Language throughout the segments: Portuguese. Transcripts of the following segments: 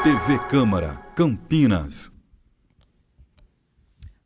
TV Câmara, Campinas.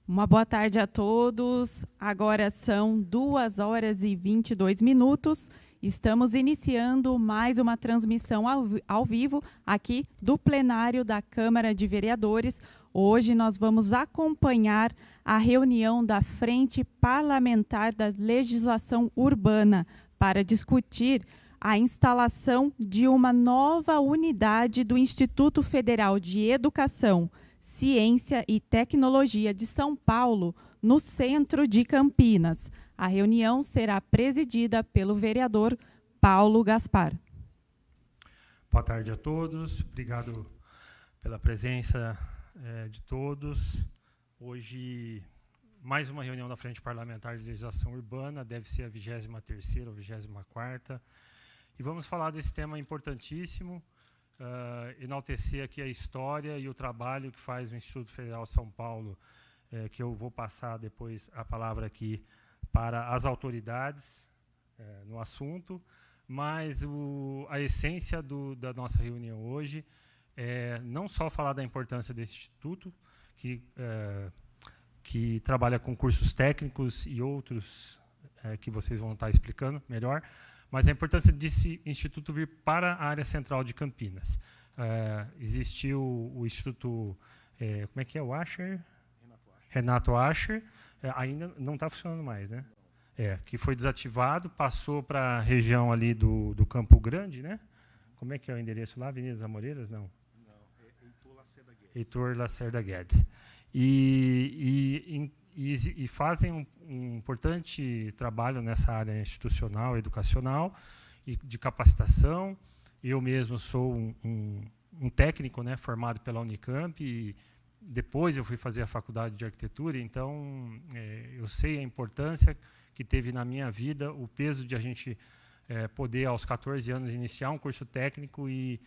Uma boa tarde a todos. Agora são 2h22. Estamos iniciando mais uma transmissão ao vivo aqui do plenário da Câmara de Vereadores. Hoje nós vamos acompanhar a reunião da Frente Parlamentar da Legislação Urbana para discutir a instalação de uma nova unidade do Instituto Federal de Educação, Ciência e Tecnologia de São Paulo, no centro de Campinas. A reunião será presidida pelo vereador Paulo Gaspar. Boa tarde a todos, obrigado pela presença de todos. Hoje, mais uma reunião da Frente Parlamentar de Legislação Urbana, deve ser a 23ª ou 24ª. E vamos falar desse tema importantíssimo, enaltecer aqui a história e o trabalho que faz o Instituto Federal São Paulo, que eu vou passar depois a palavra aqui para as autoridades no assunto, mas a essência da nossa reunião hoje é não só falar da importância desse instituto, que trabalha com cursos técnicos e outros que vocês vão estar explicando melhor, mas a importância desse instituto vir para a área central de Campinas. Existiu o Instituto, como é que é o Asher? Renato Asher, ainda não está funcionando mais, né? Que foi desativado, passou para a região ali do Campo Grande, né? Como é que é o endereço lá? Avenida das Amoreiras? Não. Não, é Heitor Lacerda Guedes. Heitor Lacerda Guedes. E fazem um importante trabalho nessa área institucional, educacional e de capacitação. Eu mesmo sou um técnico, né, formado pela Unicamp, e depois eu fui fazer a faculdade de arquitetura, então eu sei a importância que teve na minha vida, o peso de a gente poder, aos 14 anos, iniciar um curso técnico e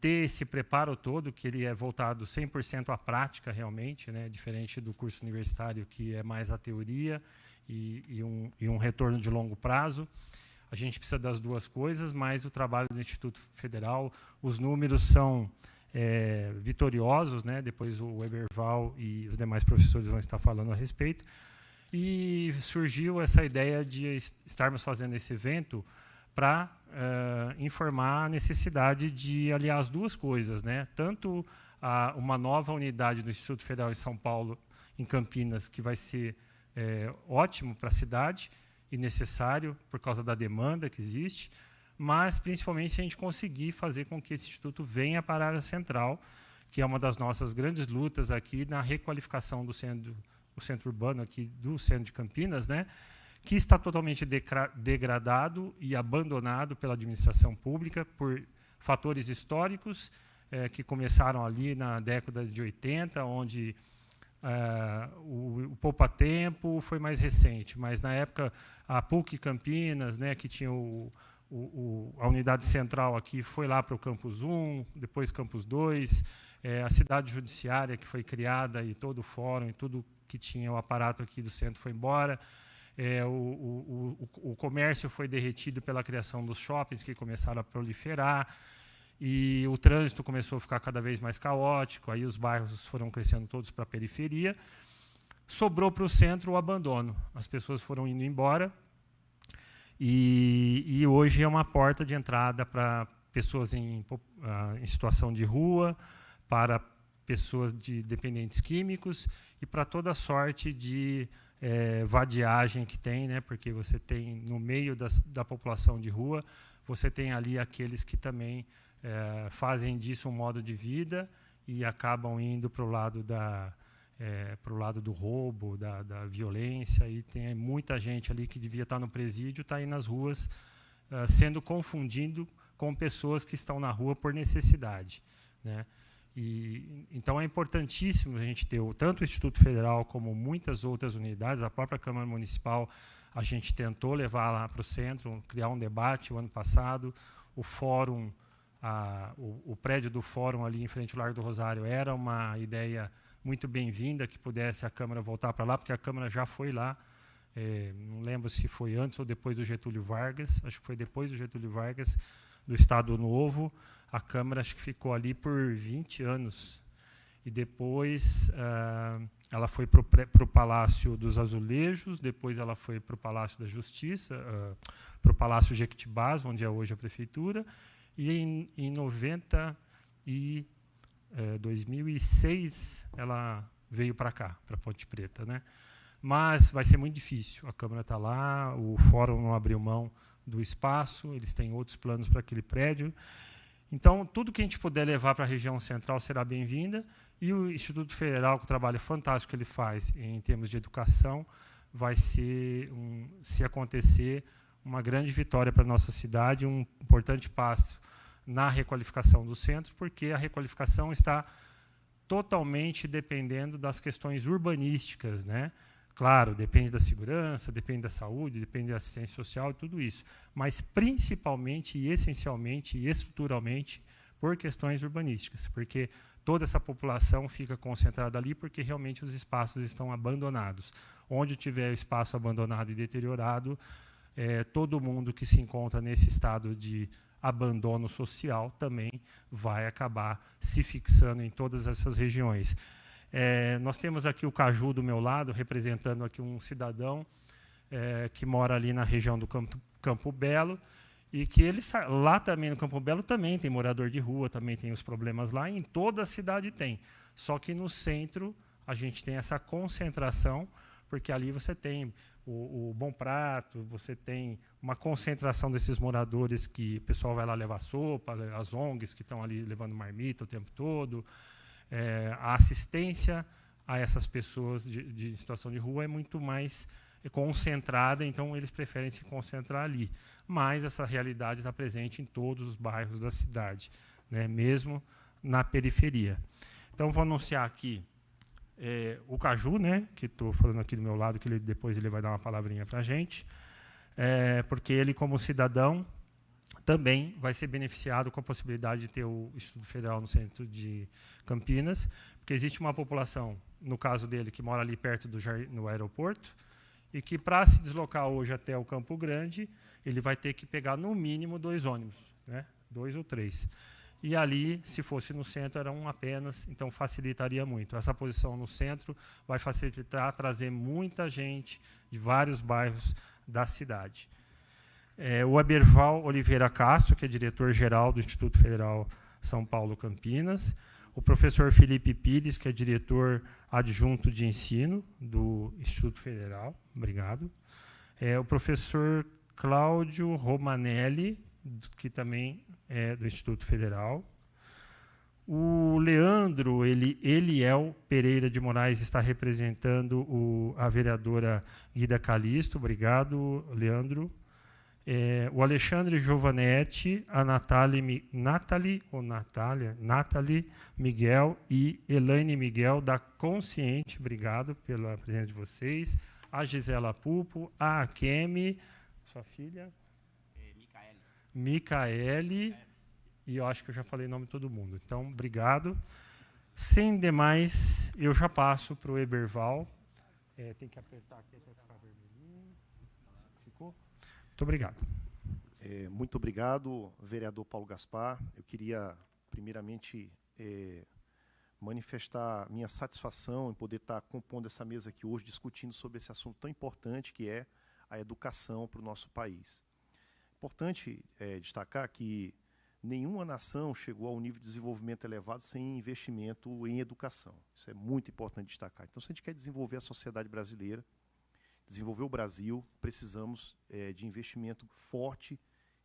ter esse preparo todo, que ele é voltado 100% à prática, realmente, né, diferente do curso universitário, que é mais a teoria e um retorno de longo prazo. A gente precisa das duas coisas, mas o trabalho do Instituto Federal, os números são vitoriosos, né? Depois o Eberval e os demais professores vão estar falando a respeito. E surgiu essa ideia de estarmos fazendo esse evento para informar a necessidade de aliar as duas coisas, né? Tanto uma nova unidade do Instituto Federal em São Paulo, em Campinas, que vai ser ótimo para a cidade e necessário por causa da demanda que existe, mas principalmente se a gente conseguir fazer com que esse instituto venha para a área central, que é uma das nossas grandes lutas aqui na requalificação do centro urbano aqui do centro de Campinas, né, que está totalmente degradado e abandonado pela administração pública por fatores históricos que começaram ali na década de 80, onde o poupa-tempo foi mais recente, mas na época a PUC Campinas, né, que tinha a unidade central aqui, foi lá para o Campus 1, depois Campus 2, a cidade judiciária que foi criada e todo o fórum e tudo que tinha o aparato aqui do centro foi embora. O comércio foi derretido pela criação dos shoppings que começaram a proliferar, e o trânsito começou a ficar cada vez mais caótico, aí os bairros foram crescendo todos para a periferia. Sobrou para o centro o abandono, as pessoas foram indo embora, e hoje é uma porta de entrada para pessoas em situação de rua, para pessoas de dependentes químicos e para toda sorte de vadiagem que tem, né? Porque você tem, no meio da população de rua, você tem ali aqueles que também fazem disso um modo de vida e acabam indo para o lado do roubo, da violência, e tem muita gente ali que devia estar no presídio, está aí nas ruas, sendo confundido com pessoas que estão na rua por necessidade, né? Então é importantíssimo a gente ter tanto o Instituto Federal como muitas outras unidades. A própria Câmara Municipal, a gente tentou levar lá para o centro, criar um debate o ano passado. O fórum, o prédio do fórum ali em frente ao Largo do Rosário era uma ideia muito bem-vinda, que pudesse a Câmara voltar para lá, porque a Câmara já foi lá, não lembro se foi antes ou depois do Getúlio Vargas, acho que foi depois do Getúlio Vargas, do Estado Novo, a Câmara acho que ficou ali por 20 anos. E depois ela foi para o Palácio dos Azulejos, depois ela foi para o Palácio da Justiça, para o Palácio Jequitibás, onde é hoje a Prefeitura, e em 2006 ela veio para cá, para Ponte Preta, né? Mas vai ser muito difícil. A Câmara está lá, o Fórum não abriu mão do espaço, eles têm outros planos para aquele prédio. Então, tudo que a gente puder levar para a região central será bem-vinda, e o Instituto Federal, com o trabalho fantástico que ele faz em termos de educação, vai ser, se acontecer, uma grande vitória para a nossa cidade, um importante passo na requalificação do centro, porque a requalificação está totalmente dependendo das questões urbanísticas, né? Claro, depende da segurança, depende da saúde, depende da assistência social e tudo isso, mas principalmente e essencialmente e estruturalmente por questões urbanísticas, porque toda essa população fica concentrada ali porque realmente os espaços estão abandonados. Onde tiver espaço abandonado e deteriorado, todo mundo que se encontra nesse estado de abandono social também vai acabar se fixando em todas essas regiões. Nós temos aqui o Caju do meu lado, representando aqui um cidadão que mora ali na região do Campo Belo, e que ele lá também no Campo Belo também tem morador de rua, também tem os problemas lá, e em toda a cidade tem. Só que no centro a gente tem essa concentração, porque ali você tem o Bom Prato, você tem uma concentração desses moradores que o pessoal vai lá levar sopa, as ONGs que estão ali levando marmita o tempo todo. A assistência a essas pessoas de situação de rua é muito mais concentrada, então eles preferem se concentrar ali. Mas essa realidade está presente em todos os bairros da cidade, né, mesmo na periferia. Então, vou anunciar aqui o Caju, né, que estou falando aqui do meu lado, que depois ele vai dar uma palavrinha para a gente, porque ele, como cidadão, também vai ser beneficiado com a possibilidade de ter o Instituto Federal no centro de Campinas, porque existe uma população, no caso dele, que mora ali perto no aeroporto, e que, para se deslocar hoje até o Campo Grande, ele vai ter que pegar, no mínimo, 2 ônibus, né? 2 ou 3. E ali, se fosse no centro, era um apenas, então facilitaria muito. Essa posição no centro vai facilitar trazer muita gente de vários bairros da cidade. O Eberval Oliveira Castro, que é diretor-geral do Instituto Federal São Paulo Campinas, o professor Felipe Pires, que é diretor adjunto de ensino do Instituto Federal, obrigado. O professor Cláudio Romanelli, que também é do Instituto Federal. O Leandro Eliel Pereira de Moraes está representando a vereadora Guida Calisto, obrigado, Leandro. O Alexandre Giovanetti, a Nathalie Miguel e Elaine Miguel, da Consciente, obrigado pela presença de vocês. A Gisela Pupo, a Akemi, sua filha? Micaele, e eu acho que eu já falei o nome de todo mundo. Então, obrigado. Sem demais, eu já passo para o Eberval. Tem que apertar aqui até ficar vermelhinho. Ficou? Muito obrigado. Muito obrigado, vereador Paulo Gaspar. Eu queria, primeiramente, manifestar minha satisfação em poder estar compondo essa mesa aqui hoje, discutindo sobre esse assunto tão importante que é a educação para o nosso país. Importante destacar que nenhuma nação chegou ao nível de desenvolvimento elevado sem investimento em educação. Isso é muito importante destacar. Então, se a gente quer desenvolver a sociedade brasileira, desenvolver o Brasil, precisamos de investimento forte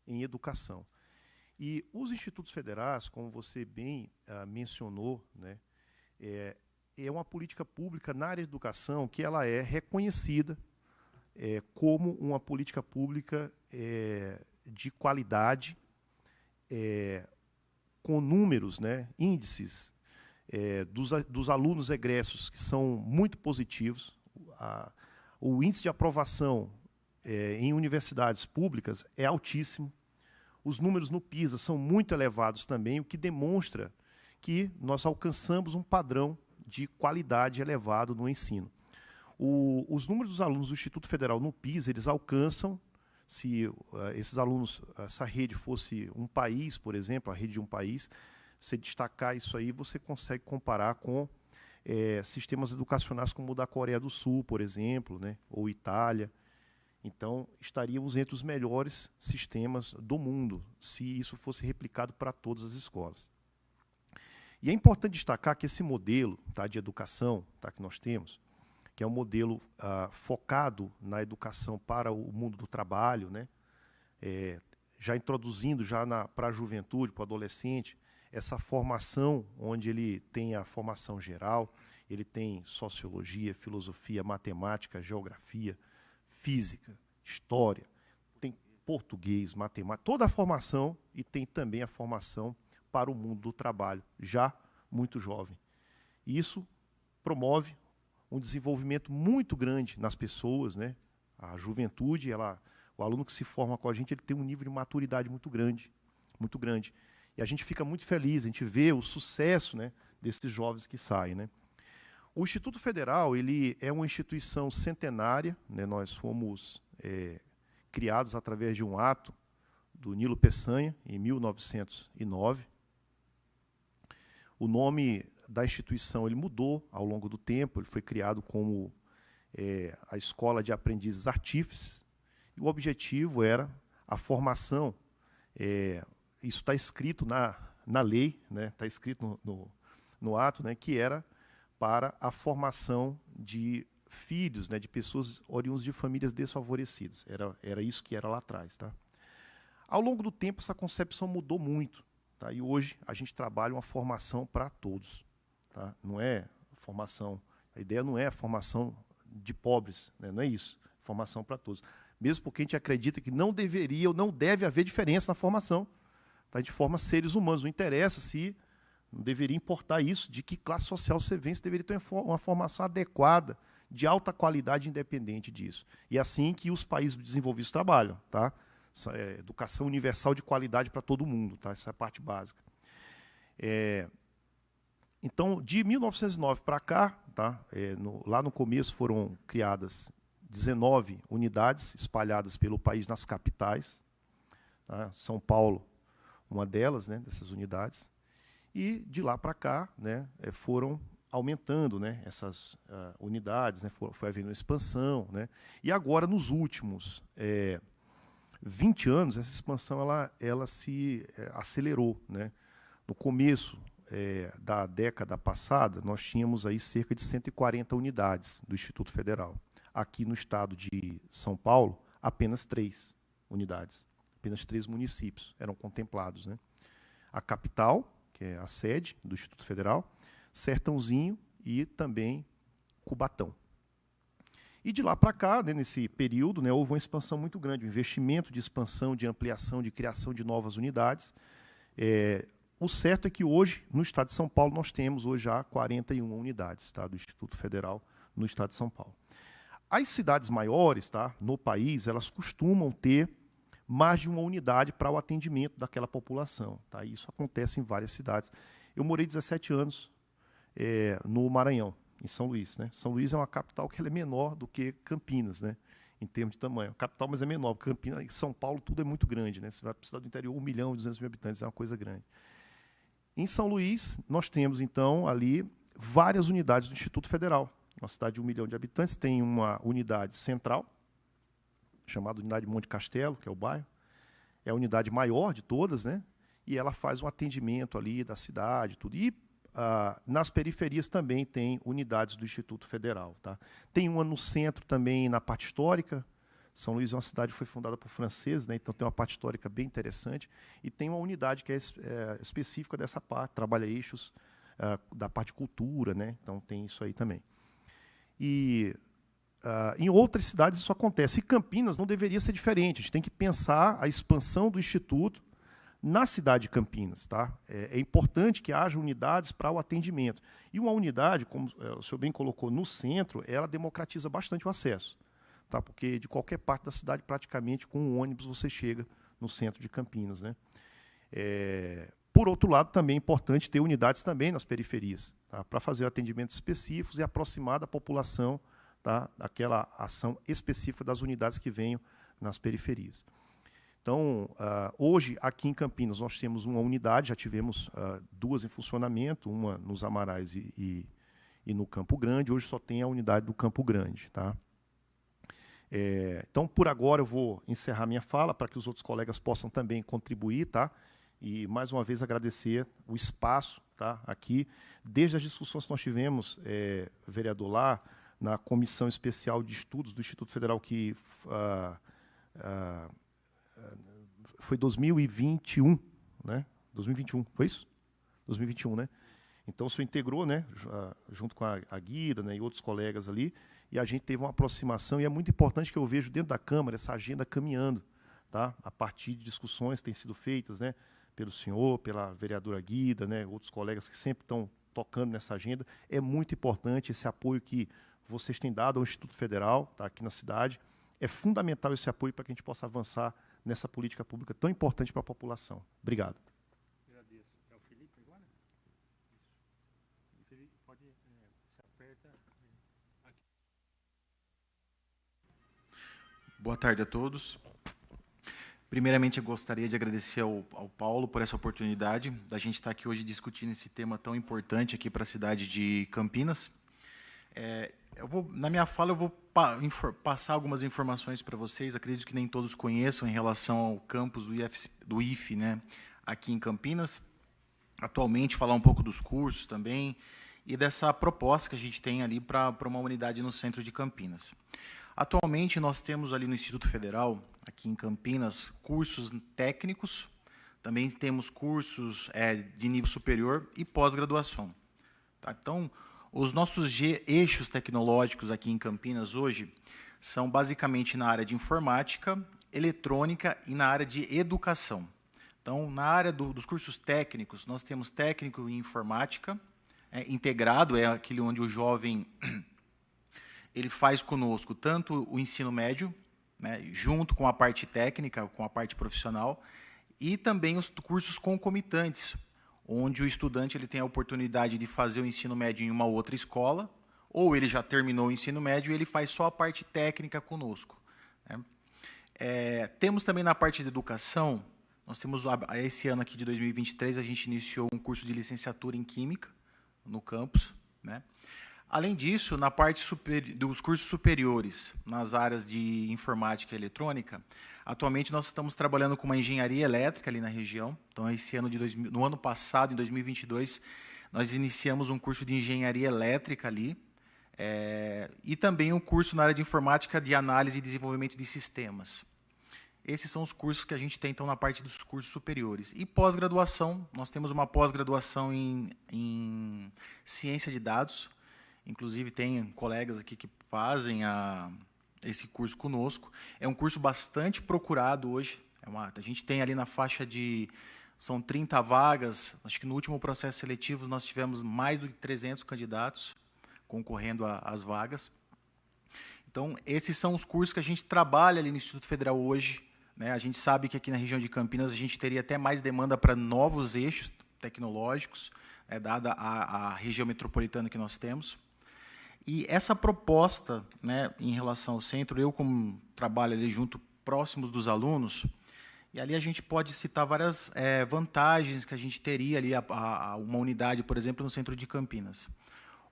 em educação. E os institutos federais, como você bem mencionou, né, é uma política pública na área de educação que ela é reconhecida como uma política pública de qualidade, com números, né, índices dos alunos egressos que são muito positivos. O índice de aprovação em universidades públicas é altíssimo. Os números no PISA são muito elevados também, o que demonstra que nós alcançamos um padrão de qualidade elevado no ensino. Os números dos alunos do Instituto Federal no PISA, eles alcançam se esses alunos, essa rede fosse um país, por exemplo, a rede de um país, se destacar isso aí, você consegue comparar com sistemas educacionais como o da Coreia do Sul, por exemplo, né, ou Itália. Então, estaríamos entre os melhores sistemas do mundo, se isso fosse replicado para todas as escolas. E é importante destacar que esse modelo, tá, de educação, tá, que nós temos, que é um modelo focado na educação para o mundo do trabalho, né, já introduzindo para a juventude, para o adolescente, essa formação onde ele tem a formação geral, ele tem sociologia, filosofia, matemática, geografia, física, história, tem português, matemática, toda a formação, e tem também a formação para o mundo do trabalho, já muito jovem. E isso promove um desenvolvimento muito grande nas pessoas, né? A juventude, o aluno que se forma com a gente, ele tem um nível de maturidade muito grande, muito grande. E a gente fica muito feliz, a gente vê o sucesso, né, desses jovens que saem, né? O Instituto Federal, ele é uma instituição centenária, né? Nós fomos criados através de um ato do Nilo Peçanha, em 1909. O nome da instituição ele mudou ao longo do tempo, ele foi criado como a Escola de Aprendizes Artífices, e o objetivo era a formação, isso está escrito na lei, né? Está escrito no ato, né? Que era para a formação de filhos, né? De pessoas oriundas de famílias desfavorecidas. Era isso que era lá atrás. Tá? Ao longo do tempo, essa concepção mudou muito. Tá? E hoje a gente trabalha uma formação para todos. Tá? Não é formação, a ideia não é a formação de pobres, né? Não é isso, formação para todos. Mesmo porque a gente acredita que não deveria ou não deve haver diferença na formação. Tá? A gente forma seres humanos, não interessa se, não deveria importar isso, de que classe social você vem, você deveria ter uma formação adequada, de alta qualidade, independente disso. E é assim que os países desenvolvidos trabalham. Tá? Educação universal de qualidade para todo mundo. Tá? Essa é a parte básica. Então, de 1909 para cá, tá? Lá no começo foram criadas 19 unidades espalhadas pelo país nas capitais. Tá? São Paulo, uma delas, né, dessas unidades. E, de lá para cá, né, foram aumentando, né, essas unidades, né, foi havendo uma expansão. Né? E agora, nos últimos 20 anos, essa expansão ela se acelerou. Né? No começo da década passada, nós tínhamos aí cerca de 140 unidades do Instituto Federal. Aqui no estado de São Paulo, apenas 3 unidades, apenas 3 municípios eram contemplados. Né? A capital, que é a sede do Instituto Federal, Sertãozinho e também Cubatão. E de lá para cá, né, nesse período, né, houve uma expansão muito grande, um investimento de expansão, de ampliação, de criação de novas unidades. O certo é que hoje, no estado de São Paulo, nós temos hoje já 41 unidades, tá, do Instituto Federal no estado de São Paulo. As cidades maiores, tá, no país, elas costumam ter mais de uma unidade para o atendimento daquela população. Tá? Isso acontece em várias cidades. Eu morei 17 anos no Maranhão, em São Luís. Né? São Luís é uma capital que ela é menor do que Campinas, né? Em termos de tamanho. A capital, mas é menor. Campinas, em São Paulo, tudo é muito grande. Né? Você vai para a cidade do interior, 1.200.000 habitantes, é uma coisa grande. Em São Luís, nós temos, então, ali várias unidades do Instituto Federal. Uma cidade de 1 milhão de habitantes, tem uma unidade central, chamada Unidade Monte Castelo, que é o bairro. É a unidade maior de todas, né? E ela faz um atendimento ali da cidade, tudo. E nas periferias também tem unidades do Instituto Federal. Tá? Tem uma no centro também, na parte histórica. São Luís é uma cidade que foi fundada por franceses, né? Então tem uma parte histórica bem interessante. E tem uma unidade que é específica dessa parte, trabalha eixos da parte de cultura, né? Então tem isso aí também. E em outras cidades isso acontece. E Campinas não deveria ser diferente. A gente tem que pensar a expansão do Instituto na cidade de Campinas. Tá? É importante que haja unidades para o atendimento. E uma unidade, como o senhor bem colocou, no centro, ela democratiza bastante o acesso. Tá? Porque de qualquer parte da cidade, praticamente, com um ônibus, você chega no centro de Campinas. Né? Por outro lado, também é importante ter unidades também nas periferias, tá? Para fazer atendimentos específicos e aproximar da população, tá? Daquela ação específica das unidades que venham nas periferias. Então, hoje, aqui em Campinas, nós temos uma unidade, já tivemos 2 em funcionamento, uma nos Amarais e no Campo Grande. Hoje só tem a unidade do Campo Grande. Tá? Então, por agora, eu vou encerrar minha fala para que os outros colegas possam também contribuir. Tá? E, mais uma vez, agradecer o espaço, tá, aqui. Desde as discussões que nós tivemos, vereador, lá na Comissão Especial de Estudos do Instituto Federal, que foi 2021, né? 2021, foi isso? 2021, né? Então, o senhor integrou, né, junto com a Guida, né, e outros colegas ali, e a gente teve uma aproximação, e é muito importante que eu vejo dentro da Câmara essa agenda caminhando, tá? A partir de discussões que têm sido feitas, né, pelo senhor, pela vereadora Guida, né, outros colegas que sempre estão tocando nessa agenda. É muito importante esse apoio que vocês têm dado ao Instituto Federal, tá, aqui na cidade. É fundamental esse apoio para que a gente possa avançar nessa política pública tão importante para a população. Obrigado. Agradeço. É o Felipe agora? Isso. Felipe, pode... se aperta... Aqui. Boa tarde a todos. Primeiramente, eu gostaria de agradecer ao Paulo por essa oportunidade da gente estar aqui hoje discutindo esse tema tão importante aqui para a cidade de Campinas. Na minha fala, eu vou passar algumas informações para vocês. Acredito que nem todos conheçam em relação ao campus do IFE, né, aqui em Campinas. Atualmente, falar um pouco dos cursos também e dessa proposta que a gente tem ali para uma unidade no centro de Campinas. Atualmente, nós temos ali no Instituto Federal, aqui em Campinas, cursos técnicos, também temos cursos de nível superior e pós-graduação. Tá? Então, os nossos eixos tecnológicos aqui em Campinas hoje são basicamente na área de informática, eletrônica e na área de educação. Então, na área dos cursos técnicos, nós temos técnico em informática, integrado, é aquele onde o jovem ele faz conosco tanto o ensino médio, né, junto com a parte técnica, com a parte profissional, e também os cursos concomitantes, onde o estudante ele tem a oportunidade de fazer o ensino médio em uma outra escola, ou ele já terminou o ensino médio e ele faz só a parte técnica conosco. Né. Temos também na parte de educação, nós temos, esse ano aqui de 2023, a gente iniciou um curso de licenciatura em Química, no campus, né. Além disso, na parte dos cursos superiores, nas áreas de informática e eletrônica, atualmente nós estamos trabalhando com uma engenharia elétrica ali na região. Então, no ano passado, em 2022, nós iniciamos um curso de engenharia elétrica ali, e também um curso na área de informática de análise e desenvolvimento de sistemas. Esses são os cursos que a gente tem, então, na parte dos cursos superiores. E pós-graduação, nós temos uma pós-graduação em ciência de dados. Inclusive, tem colegas aqui que fazem esse curso conosco. É um curso bastante procurado hoje. A gente tem ali na faixa de... São 30 vagas. Acho que no último processo seletivo nós tivemos mais de 300 candidatos concorrendo às vagas. Então, esses são os cursos que a gente trabalha ali no Instituto Federal hoje. Né? A gente sabe que aqui na região de Campinas a gente teria até mais demanda para novos eixos tecnológicos, dada a região metropolitana que nós temos. E essa proposta, né, em relação ao centro, eu como trabalho ali junto, próximos dos alunos, e ali a gente pode citar várias vantagens que a gente teria ali, uma unidade, por exemplo, no centro de Campinas.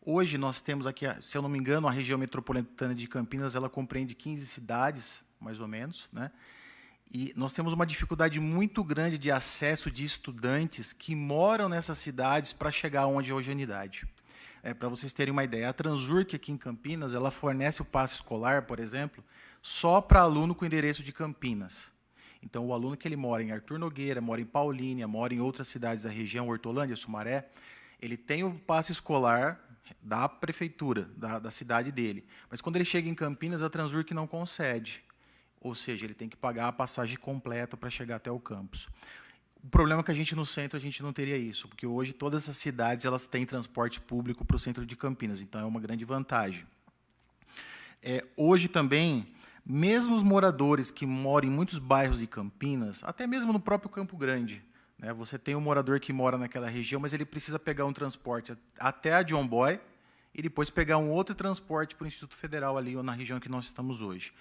Hoje nós temos aqui, se eu não me engano, a região metropolitana de Campinas, ela compreende 15 cidades, mais ou menos, né? E nós temos uma dificuldade muito grande de acesso de estudantes que moram nessas cidades para chegar onde é hoje a unidade. Para vocês terem uma ideia, a Transurc aqui em Campinas, ela fornece o passe escolar, por exemplo, só para aluno com endereço de Campinas. Então, o aluno que ele mora em Arthur Nogueira, mora em Paulínia, mora em outras cidades da região, Hortolândia, Sumaré, ele tem o passe escolar da prefeitura, da cidade dele. Mas, quando ele chega em Campinas, a Transurc não concede. Ou seja, ele tem que pagar a passagem completa para chegar até o campus. O problema é que a gente no centro a gente não teria isso, porque hoje todas as cidades elas têm transporte público para o centro de Campinas, então é uma grande vantagem. Hoje também, mesmo os moradores que moram em muitos bairros de Campinas, até mesmo no próprio Campo Grande, né, você tem um morador que mora naquela região, mas ele precisa pegar um transporte até a John Boy e depois pegar um outro transporte para o Instituto Federal ali ou na região que nós estamos hoje.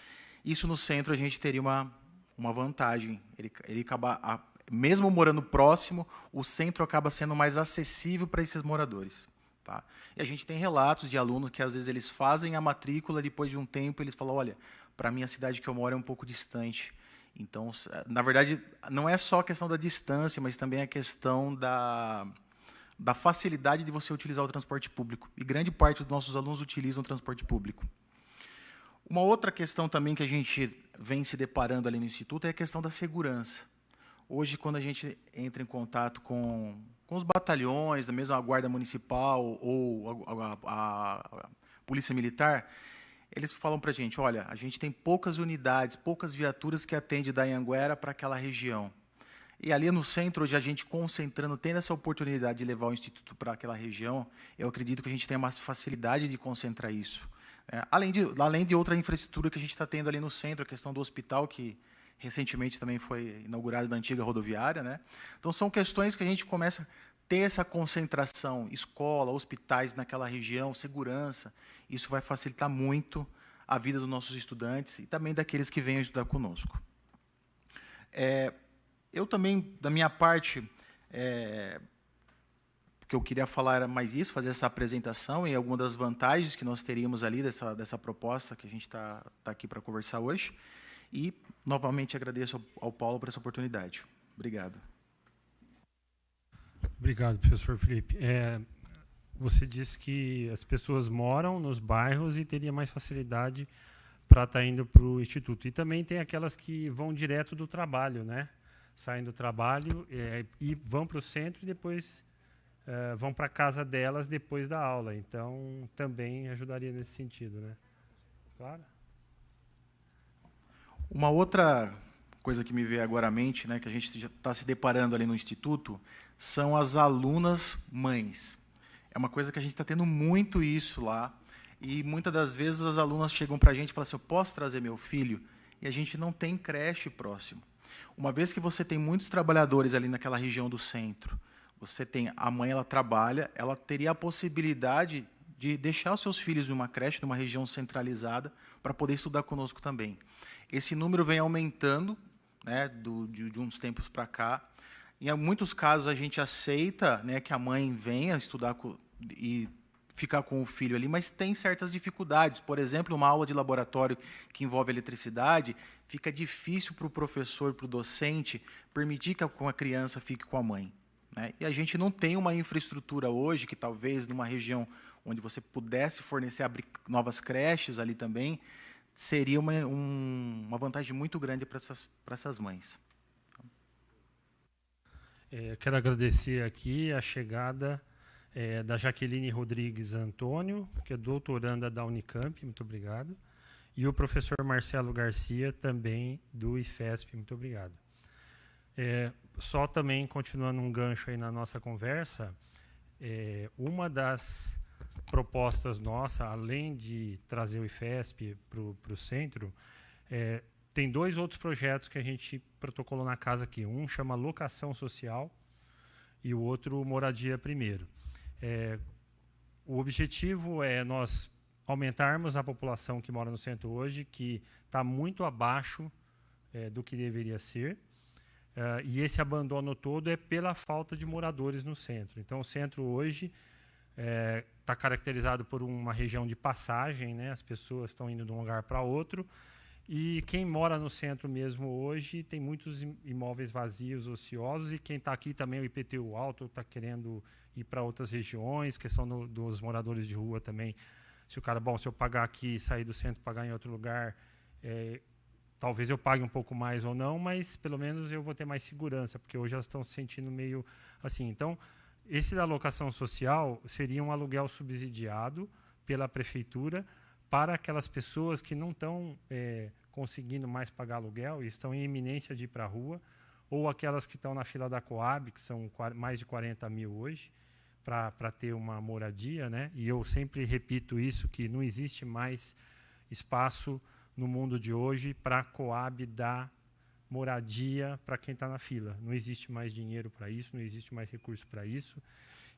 Isso no centro a gente teria uma vantagem. Ele acaba, mesmo morando próximo, o centro acaba sendo mais acessível para esses moradores. Tá? E a gente tem relatos de alunos que, às vezes, eles fazem a matrícula, depois de um tempo, eles falam, olha, para mim a cidade que eu moro é um pouco distante. Então, na verdade, não é só a questão da distância, mas também a questão da facilidade de você utilizar o transporte público. E grande parte dos nossos alunos utilizam o transporte público. Uma outra questão também que a gente vem se deparando ali no Instituto é a questão da segurança. Hoje, quando a gente entra em contato com os batalhões, da mesma Guarda Municipal ou a Polícia Militar, eles falam para a gente, olha, a gente tem poucas unidades, poucas viaturas que atendem da Anhanguera para aquela região. E ali no centro, hoje a gente concentrando, tendo essa oportunidade de levar o Instituto para aquela região, eu acredito que a gente tem uma facilidade de concentrar isso. Além de outra infraestrutura que a gente está tendo ali no centro, a questão do hospital, que recentemente também foi inaugurado da antiga rodoviária, né? Então, são questões que a gente começa a ter essa concentração, escola, hospitais naquela região, segurança. Isso vai facilitar muito a vida dos nossos estudantes e também daqueles que venham estudar conosco. Eu também, da minha parte, o que eu queria falar era mais isso, fazer essa apresentação e algumas das vantagens que nós teríamos ali dessa proposta que a gente está aqui para conversar hoje. E, novamente, agradeço ao Paulo por essa oportunidade. Obrigado. Obrigado, professor Felipe. Você disse que as pessoas moram nos bairros e teria mais facilidade para estar indo para o Instituto. E também tem aquelas que vão direto do trabalho, né? Saem do trabalho e vão para o centro e depois vão para a casa delas depois da aula. Então, também ajudaria nesse sentido, né? Claro. Uma outra coisa que me veio agora à mente, né, que a gente já está se deparando ali no Instituto, são as alunas mães. É uma coisa que a gente está tendo muito isso lá, e muitas das vezes as alunas chegam para a gente e falam assim, eu posso trazer meu filho? E a gente não tem creche próximo. Uma vez que você tem muitos trabalhadores ali naquela região do centro, você tem a mãe, ela trabalha, ela teria a possibilidade de deixar os seus filhos em uma creche, numa região centralizada, para poder estudar conosco também. Esse número vem aumentando, né, de uns tempos para cá. Em muitos casos, a gente aceita, né, que a mãe venha estudar e ficar com o filho ali, mas tem certas dificuldades. Por exemplo, uma aula de laboratório que envolve eletricidade, fica difícil para o professor, para o docente, permitir que a criança fique com a mãe, né? E a gente não tem uma infraestrutura hoje, que talvez numa região onde você pudesse fornecer, abrir novas creches ali também, seria uma vantagem muito grande para essas mães. Quero agradecer aqui a chegada da Jaqueline Rodrigues Antônio, que é doutoranda da Unicamp, muito obrigado, e o professor Marcelo Garcia, também do IFESP, muito obrigado. Só também, continuando um gancho aí na nossa conversa, uma das propostas nossa, além de trazer o IFESP para o centro, tem 2 outros projetos que a gente protocolou na casa aqui. Um chama Locação Social e o outro Moradia Primeiro. O objetivo é nós aumentarmos a população que mora no centro hoje, que está muito abaixo do que deveria ser, e esse abandono todo é pela falta de moradores no centro. Então, o centro hoje está caracterizado por uma região de passagem, né? As pessoas estão indo de um lugar para outro, e quem mora no centro mesmo hoje tem muitos imóveis vazios, ociosos, e quem está aqui também, o IPTU alto, está querendo ir para outras regiões, questão dos moradores de rua também. Se o cara, se eu pagar aqui, sair do centro, pagar em outro lugar, talvez eu pague um pouco mais ou não, mas pelo menos eu vou ter mais segurança, porque hoje elas estão se sentindo meio assim. Então, esse da locação social seria um aluguel subsidiado pela prefeitura para aquelas pessoas que não estão conseguindo mais pagar aluguel e estão em iminência de ir para a rua, ou aquelas que estão na fila da Coab, que são mais de 40 mil hoje, para ter uma moradia, né? E eu sempre repito isso, que não existe mais espaço no mundo de hoje para a Coab dar moradia para quem está na fila. Não existe mais dinheiro para isso, não existe mais recurso para isso.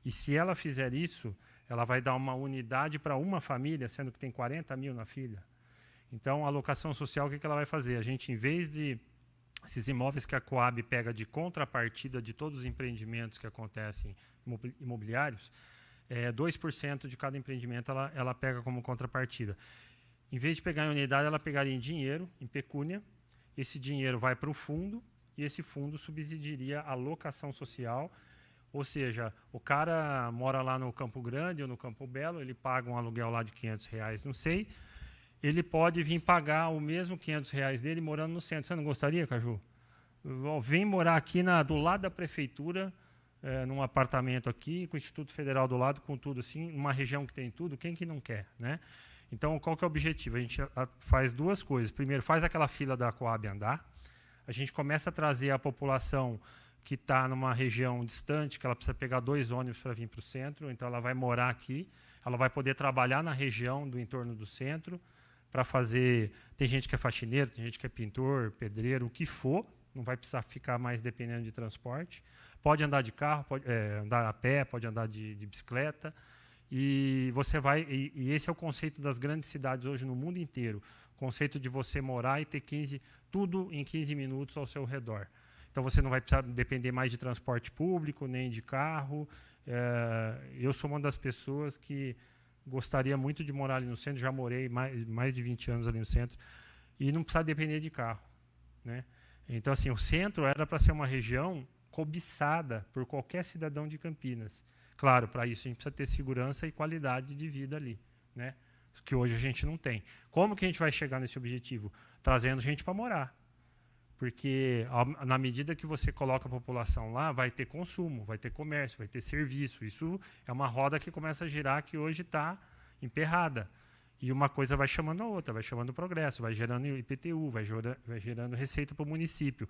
E se ela fizer isso, ela vai dar uma unidade para uma família, sendo que tem 40 mil na fila. Então, a locação social, o que ela vai fazer? A gente, em vez de esses imóveis que a Coab pega de contrapartida de todos os empreendimentos que acontecem imobiliários, 2% de cada empreendimento ela pega como contrapartida. Em vez de pegar em unidade, ela pegaria em dinheiro, em pecúnia. Esse dinheiro vai para o fundo e esse fundo subsidiaria a locação social. Ou seja, o cara mora lá no Campo Grande ou no Campo Belo, ele paga um aluguel lá de R$500, não sei. Ele pode vir pagar o mesmo R$500 dele morando no centro. Você não gostaria, Caju? Vem morar aqui do lado da prefeitura, num apartamento aqui, com o Instituto Federal do lado, com tudo assim, numa região que tem tudo, quem que não quer, né? Então, qual que é o objetivo? A gente faz duas coisas. Primeiro, faz aquela fila da Coab andar. A gente começa a trazer a população que está numa região distante, que ela precisa pegar 2 ônibus para vir para o centro, então ela vai morar aqui, ela vai poder trabalhar na região do entorno do centro, para fazer... Tem gente que é faxineiro, tem gente que é pintor, pedreiro, o que for, não vai precisar ficar mais dependendo de transporte. Pode andar de carro, pode andar a pé, pode andar de bicicleta. E você vai... E esse é o conceito das grandes cidades hoje no mundo inteiro. O conceito de você morar e ter tudo em 15 minutos ao seu redor. Então, você não vai precisar depender mais de transporte público, nem de carro. Eu sou uma das pessoas que gostaria muito de morar ali no centro, já morei mais de 20 anos ali no centro, e não precisar depender de carro, né? Então, assim, o centro era para ser uma região cobiçada por qualquer cidadão de Campinas. Claro, para isso a gente precisa ter segurança e qualidade de vida ali, né? Que hoje a gente não tem. Como que a gente vai chegar nesse objetivo? Trazendo gente para morar. Porque, na medida que você coloca a população lá, vai ter consumo, vai ter comércio, vai ter serviço. Isso é uma roda que começa a girar, que hoje está emperrada. E uma coisa vai chamando a outra, vai chamando o progresso, vai gerando IPTU, vai gerando receita para o município.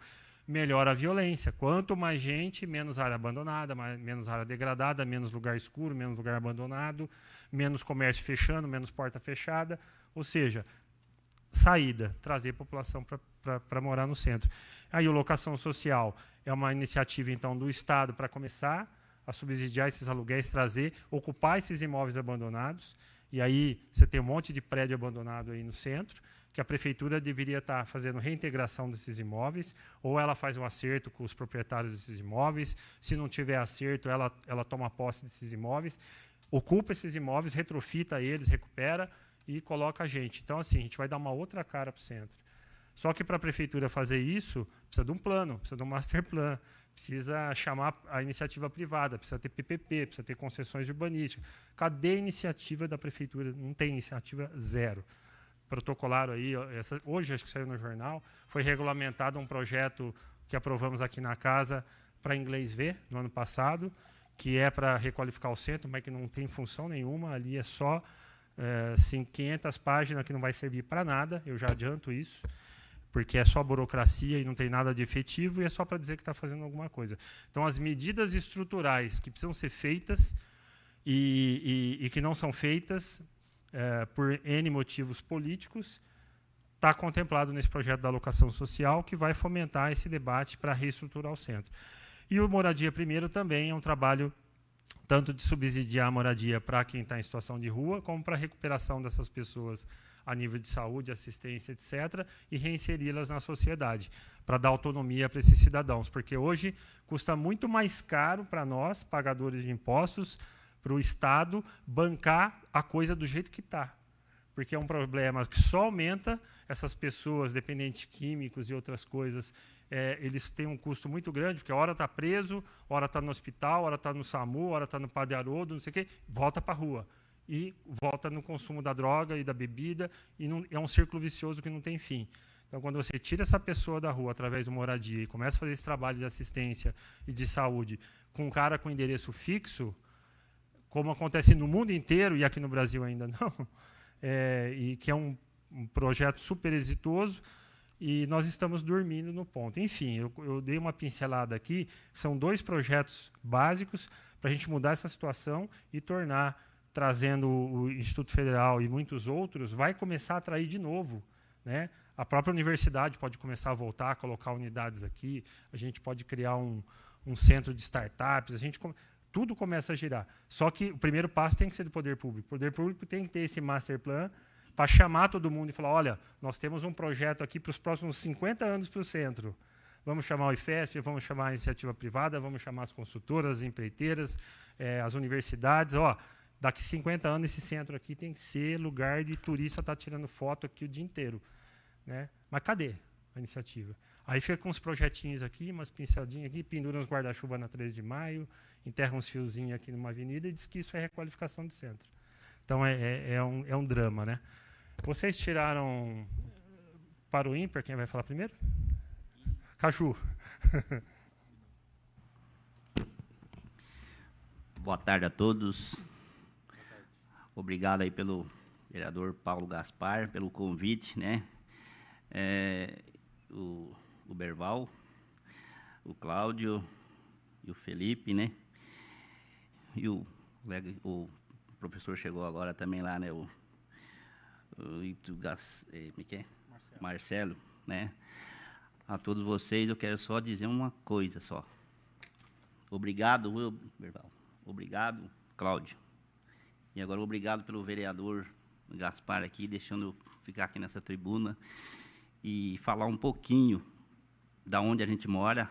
Melhora a violência. Quanto mais gente, menos área abandonada, menos área degradada, menos lugar escuro, menos lugar abandonado, menos comércio fechando, menos porta fechada. Ou seja, saída, trazer a população para morar no centro. Aí, a locação social é uma iniciativa, então, do Estado para começar a subsidiar esses aluguéis, ocupar esses imóveis abandonados. E aí você tem um monte de prédio abandonado aí no centro, que a prefeitura deveria estar fazendo reintegração desses imóveis, ou ela faz um acerto com os proprietários desses imóveis. Se não tiver acerto, ela toma posse desses imóveis, ocupa esses imóveis, retrofita eles, recupera e coloca a gente. Então, assim, a gente vai dar uma outra cara para o centro. Só que para a prefeitura fazer isso, precisa de um plano, precisa de um master plan, precisa chamar a iniciativa privada, precisa ter PPP, precisa ter concessões urbanísticas. Cadê a iniciativa da prefeitura? Não tem iniciativa, zero. Protocolaram aí, hoje acho que saiu no jornal, foi regulamentado um projeto que aprovamos aqui na casa para inglês ver, no ano passado, que é para requalificar o centro, mas que não tem função nenhuma, ali é só 500 páginas que não vai servir para nada, eu já adianto isso, porque é só burocracia e não tem nada de efetivo, e é só para dizer que está fazendo alguma coisa. Então, as medidas estruturais que precisam ser feitas e que não são feitas por N motivos políticos, está contemplado nesse projeto da alocação social, que vai fomentar esse debate para reestruturar o centro. E o Moradia Primeiro também é um trabalho tanto de subsidiar a moradia para quem está em situação de rua, como para a recuperação dessas pessoas a nível de saúde, assistência, etc., e reinseri-las na sociedade, para dar autonomia para esses cidadãos. Porque hoje custa muito mais caro para nós, pagadores de impostos, para o Estado, bancar a coisa do jeito que está. Porque é um problema que só aumenta, essas pessoas, dependentes químicos e outras coisas, eles têm um custo muito grande, porque a hora está preso, a hora está no hospital, a hora está no SAMU, a hora está no Padre Haroldo, não sei o quê, volta para a rua. E volta no consumo da droga e da bebida, e é um círculo vicioso que não tem fim. Então, quando você tira essa pessoa da rua através de moradia e começa a fazer esse trabalho de assistência e de saúde com um cara com endereço fixo, como acontece no mundo inteiro, e aqui no Brasil ainda não, e que é um projeto super exitoso, e nós estamos dormindo no ponto. Enfim, eu dei uma pincelada aqui, são 2 projetos básicos para a gente mudar essa situação e tornar, trazendo o Instituto Federal e muitos outros, vai começar a atrair de novo, né? A própria universidade pode começar a voltar a colocar unidades aqui, a gente pode criar um centro de startups, tudo começa a girar. Só que o primeiro passo tem que ser do poder público. O poder público tem que ter esse master plan para chamar todo mundo e falar, olha, nós temos um projeto aqui para os próximos 50 anos para o centro. Vamos chamar o IFESP, vamos chamar a iniciativa privada, vamos chamar as consultoras, as empreiteiras, as universidades. Ó, daqui 50 anos, esse centro aqui tem que ser lugar de turista estar tirando foto aqui o dia inteiro. Né? Mas cadê a iniciativa? Aí fica com uns projetinhos aqui, umas pinceladinhas aqui, pendura uns guarda-chuva na 3 de maio, enterra uns fiozinhos aqui numa avenida e diz que isso é requalificação do centro. Então, é um drama. Né? Vocês tiraram para o ímpar, quem vai falar primeiro? Caju. Boa tarde a todos. Obrigado aí pelo vereador Paulo Gaspar, pelo convite, né? O Berval, o Cláudio e o Felipe, né? E o professor chegou agora também lá, né? Marcelo, né? A todos vocês, eu quero só dizer uma coisa só. Obrigado, Berval. Obrigado, Cláudio. E agora, obrigado pelo vereador Gaspar aqui, deixando eu ficar aqui nessa tribuna e falar um pouquinho da onde a gente mora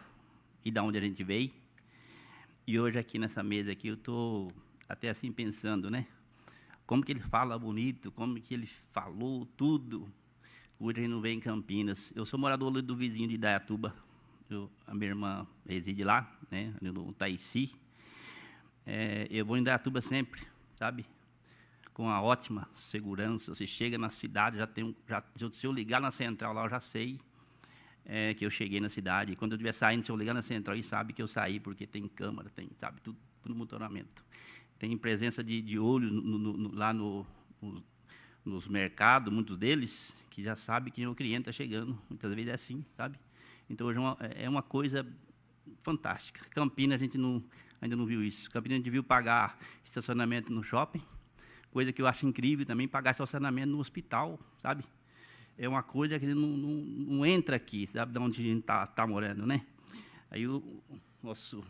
e da onde a gente veio. E hoje, aqui nessa mesa aqui, eu estou até assim pensando, né? Como que ele fala bonito, como que ele falou tudo. Hoje a gente não vem em Campinas. Eu sou morador do vizinho de Indaiatuba. A minha irmã reside lá, né, no Taici. Eu vou em Indaiatuba sempre, sabe? Com a ótima segurança. Você chega na cidade, se eu ligar na central lá, eu já sei que eu cheguei na cidade. E quando eu estiver saindo, se eu ligar na central, ele sabe que eu saí, porque tem câmera, tem, sabe, tudo no monitoramento. Tem presença de olho lá nos mercados, muitos deles, que já sabe que o cliente está chegando. Muitas vezes é assim, sabe? Então, hoje é uma coisa fantástica. Campinas, a gente ainda não viu isso. Campinas, a gente viu pagar estacionamento no shopping, coisa que eu acho incrível também, pagar estacionamento no hospital, sabe? É uma coisa que não entra aqui, sabe, de onde a gente está morando, né? Aí o nosso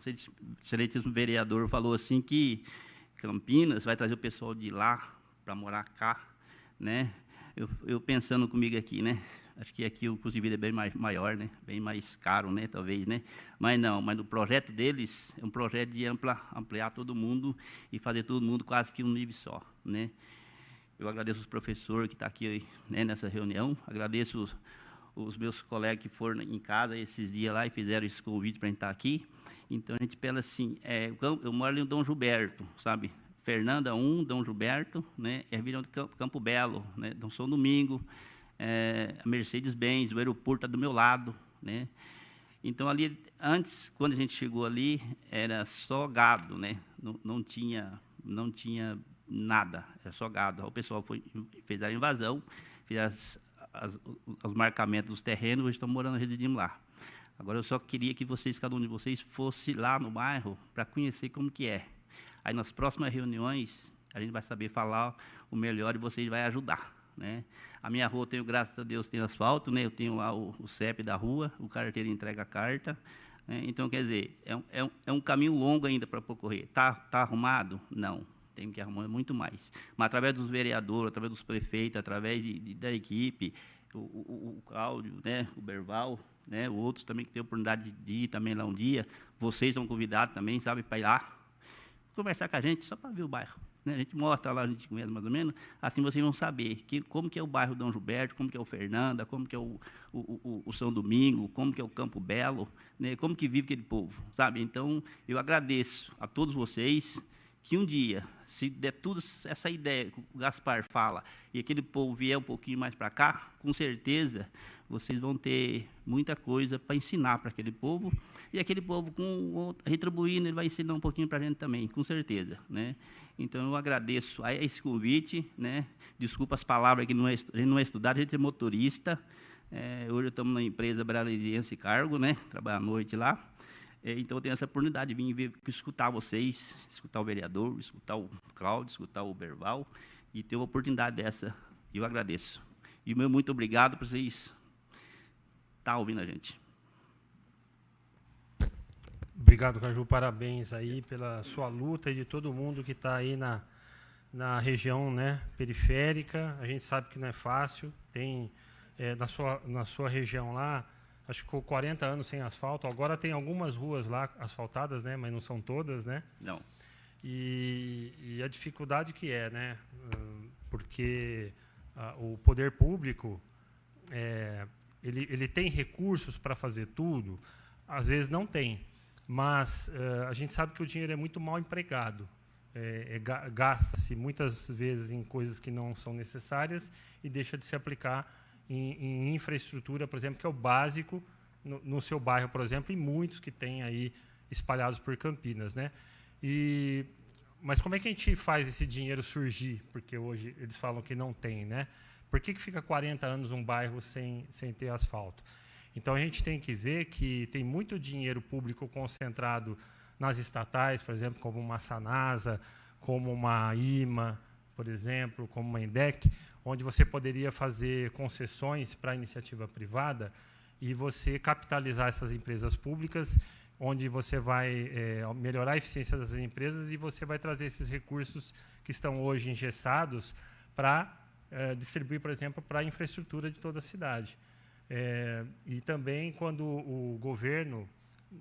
excelentíssimo vereador falou assim que Campinas vai trazer o pessoal de lá para morar cá, né? Eu pensando comigo aqui, né? Acho que aqui o custo de vida é bem maior, né? Bem mais caro, né? Talvez, né? Mas não, mas o projeto deles é um projeto de ampliar todo mundo e fazer todo mundo quase que um nível só, né? Eu agradeço os professores que estão aqui, né, nessa reunião, agradeço os meus colegas que foram em casa esses dias lá e fizeram esse convite para a gente estar aqui. Então, a gente pensa assim, eu moro ali no Dom Gilberto, sabe? Fernanda 1, Dom Gilberto, né? Região de Campo Belo, né? Dom São Domingo, a Mercedes-Benz, o aeroporto está do meu lado, né? Então, ali, antes, quando a gente chegou ali, era só gado, né? Não tinha nada, era só gado. O pessoal fez a invasão, fez os marcamentos dos terrenos, hoje estão morando, residindo lá. Agora, eu só queria que vocês, cada um de vocês, fosse lá no bairro para conhecer como que é. Aí, nas próximas reuniões, a gente vai saber falar o melhor e vocês vão ajudar, né? A minha rua, graças a Deus, tem asfalto, né? Eu tenho lá o CEP da rua, o carteiro entrega a carta, né? Então, quer dizer, é um caminho longo ainda para percorrer. Tá arrumado? Não, tem que arrumar muito mais. Mas, através dos vereadores, através dos prefeitos, através da equipe, o Cláudio, né? O Berval, né? Outros também que têm a oportunidade de ir também lá um dia, vocês são convidados também, sabe, para ir lá conversar com a gente, só para ver o bairro, né? A gente mostra lá, a gente conhece mais ou menos, assim vocês vão saber como que é o bairro Dom Gilberto, como que é o Fernanda, como que é o São Domingo, como que é o Campo Belo, né? Como que vive aquele povo, sabe? Então, eu agradeço a todos vocês que um dia, se der tudo essa ideia que o Gaspar fala, e aquele povo vier um pouquinho mais para cá, com certeza, vocês vão ter muita coisa para ensinar para aquele povo, e aquele povo, retribuindo, ele vai ensinar um pouquinho para a gente também, com certeza, né? Então, eu agradeço a esse convite, né? Desculpa as palavras, que a gente não é estudado, a gente é motorista. Hoje estamos na empresa Brasiliense Cargo, né? Trabalho à noite lá. Então, eu tenho essa oportunidade de vir escutar vocês, escutar o vereador, escutar o Cláudio, escutar o Berval, e ter uma oportunidade dessa, eu agradeço. E o meu muito obrigado por vocês estar ouvindo a gente. Obrigado, Caju, parabéns aí pela sua luta e de todo mundo que está aí na região, né, periférica. A gente sabe que não é fácil. Tem na sua região lá, acho que ficou 40 anos sem asfalto. Agora tem algumas ruas lá asfaltadas, né, mas não são todas, né? Não. E a dificuldade que é, né? Porque o poder público ele tem recursos para fazer tudo, às vezes não tem, mas a gente sabe que o dinheiro é muito mal empregado. Gasta-se muitas vezes em coisas que não são necessárias e deixa de se aplicar em infraestrutura, por exemplo, que é o básico no seu bairro, por exemplo, e muitos que tem aí espalhados por Campinas, né? Mas como é que a gente faz esse dinheiro surgir? Porque hoje eles falam que não tem, né? Por que fica 40 anos um bairro sem ter asfalto? Então, a gente tem que ver que tem muito dinheiro público concentrado nas estatais, por exemplo, como uma Sanasa, como uma IMA, por exemplo, como uma INDEC, onde você poderia fazer concessões para a iniciativa privada e você capitalizar essas empresas públicas, onde você vai melhorar a eficiência das empresas e você vai trazer esses recursos que estão hoje engessados para distribuir, por exemplo, para a infraestrutura de toda a cidade. E também, quando o governo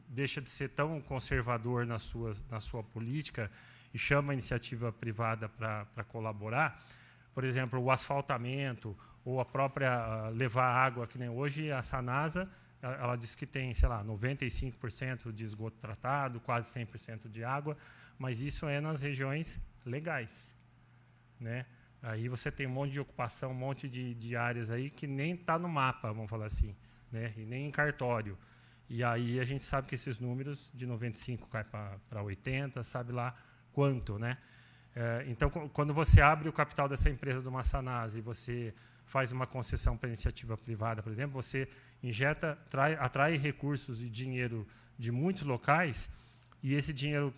deixa de ser tão conservador na sua política e chama a iniciativa privada para colaborar, por exemplo, o asfaltamento ou a própria levar água, que nem hoje a Sanasa, ela diz que tem, sei lá, 95% de esgoto tratado, quase 100% de água, mas isso é nas regiões legais, né? Aí você tem um monte de ocupação, um monte de áreas aí que nem está no mapa, vamos falar assim, né? E nem em cartório. E aí a gente sabe que esses números de 95 cai para 80, sabe lá quanto, né? Então, quando você abre o capital dessa empresa do Massanasa e você faz uma concessão para iniciativa privada, por exemplo, você injeta, atrai recursos e dinheiro de muitos locais, e esse dinheiro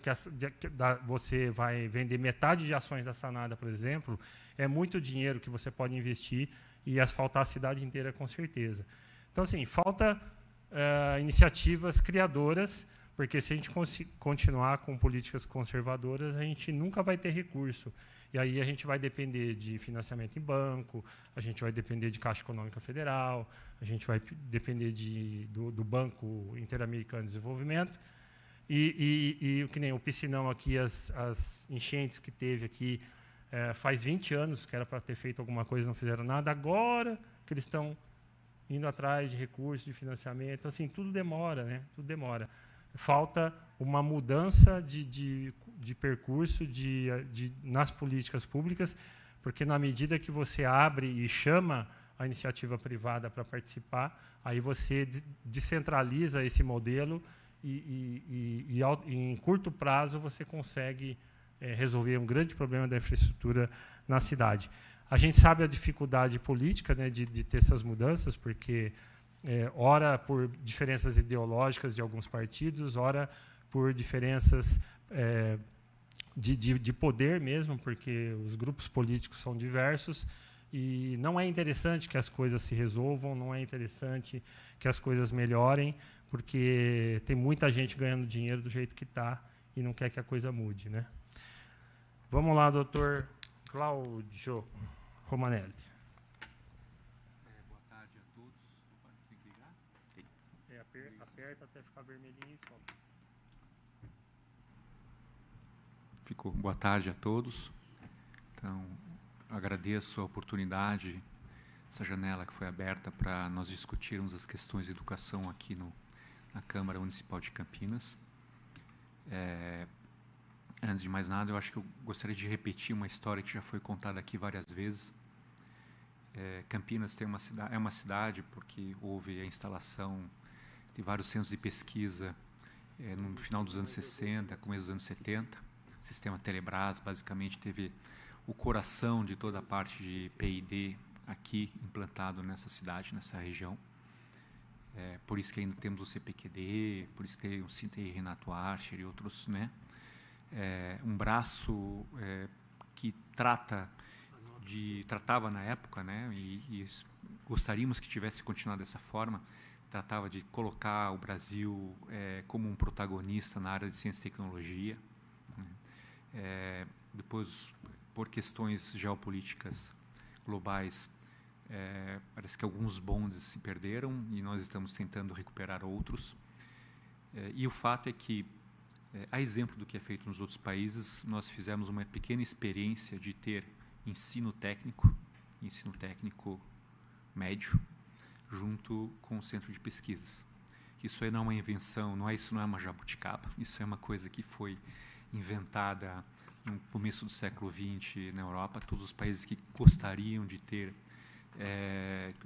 você vai vender metade de ações da Sanada, por exemplo, é muito dinheiro que você pode investir e asfaltar a cidade inteira, com certeza. Então, assim, falta iniciativas criadoras, porque se a gente continuar com políticas conservadoras, a gente nunca vai ter recurso. E aí a gente vai depender de financiamento em banco, a gente vai depender de Caixa Econômica Federal, a gente vai depender do Banco Interamericano de Desenvolvimento. E que nem o piscinão aqui, as enchentes que teve aqui, faz 20 anos que era para ter feito alguma coisa, não fizeram nada. Agora que eles estão indo atrás de recursos, de financiamento, assim, tudo demora, né? Tudo demora. Falta uma mudança de percurso nas políticas públicas, porque na medida que você abre e chama a iniciativa privada para participar, aí você descentraliza esse modelo e em curto prazo você consegue resolver um grande problema da infraestrutura na cidade. A gente sabe a dificuldade política, né, de ter essas mudanças, porque ora por diferenças ideológicas de alguns partidos, ora por diferenças de poder mesmo, porque os grupos políticos são diversos e não é interessante que as coisas se resolvam, não é interessante que as coisas melhorem, porque tem muita gente ganhando dinheiro do jeito que está e não quer que a coisa mude, né? Vamos lá, doutor Cláudio Romanelli. Boa tarde a todos. Tem que ligar? Aperta até ficar vermelhinho e solta. Ficou. Boa tarde a todos. Então, agradeço a oportunidade, essa janela que foi aberta para nós discutirmos as questões de educação aqui na Câmara Municipal de Campinas. Antes de mais nada, eu acho que eu gostaria de repetir uma história que já foi contada aqui várias vezes. Campinas é uma cidade porque houve a instalação de vários centros de pesquisa no final dos anos 60, começo dos anos 70. O sistema Telebrás basicamente teve o coração de toda a parte de P&D aqui implantado nessa cidade, nessa região. Por isso que ainda temos o CPQD, por isso que tem o Cintei Renato Archer e outros, né? Um braço que tratava na época, né? E gostaríamos que tivesse continuado dessa forma, tratava de colocar o Brasil como um protagonista na área de ciência e tecnologia, né? Depois por questões geopolíticas globais, parece que alguns bondes se perderam e nós estamos tentando recuperar outros. E o fato é que, a exemplo do que é feito nos outros países, nós fizemos uma pequena experiência de ter ensino técnico médio, junto com o centro de pesquisas. Isso aí não é uma invenção, isso não é uma jabuticaba, isso é uma coisa que foi inventada no começo do século XX na Europa. Todos os países que gostariam de ter,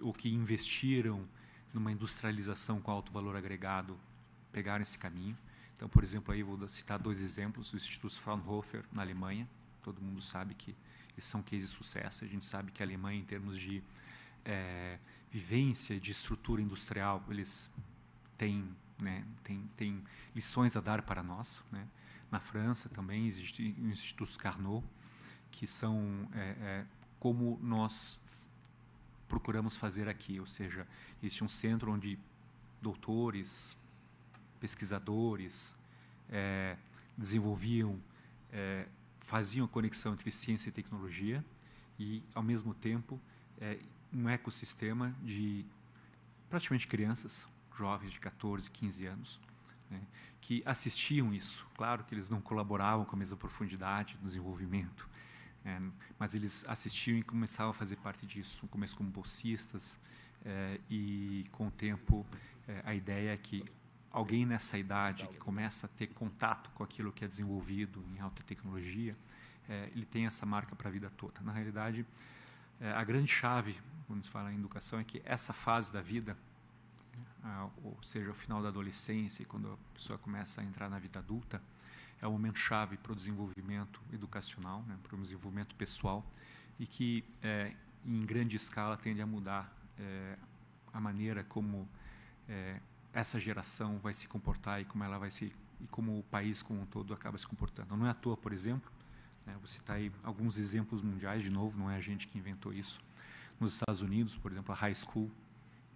ou que investiram numa industrialização com alto valor agregado, pegaram esse caminho. Então, por exemplo, aí vou citar 2 exemplos: o Instituto Fraunhofer, na Alemanha. Todo mundo sabe que eles são cases de sucesso. A gente sabe que a Alemanha, em termos de vivência, de estrutura industrial, eles têm lições a dar para nós, né? Na França também existe o Instituto Carnot, que são como nós procuramos fazer aqui, ou seja, existe um centro onde doutores, pesquisadores desenvolviam, faziam a conexão entre ciência e tecnologia e, ao mesmo tempo, um ecossistema de praticamente crianças, jovens de 14, 15 anos, né, que assistiam isso. Claro que eles não colaboravam com a mesma profundidade do desenvolvimento, mas eles assistiam e começavam a fazer parte disso. No começo como bolsistas, e com o tempo a ideia é que alguém nessa idade que começa a ter contato com aquilo que é desenvolvido em alta tecnologia, ele tem essa marca para a vida toda. Na realidade, a grande chave, quando se fala em educação, é que essa fase da vida, ou seja, o final da adolescência e quando a pessoa começa a entrar na vida adulta, é o momento chave para o desenvolvimento educacional, né, para o desenvolvimento pessoal, e que em grande escala tende a mudar a maneira como essa geração vai se comportar e como ela vai se, e como o país como um todo acaba se comportando. Não é à toa, por exemplo, vou citar aí alguns exemplos mundiais, de novo, não é a gente que inventou isso. Nos Estados Unidos, por exemplo, a High School,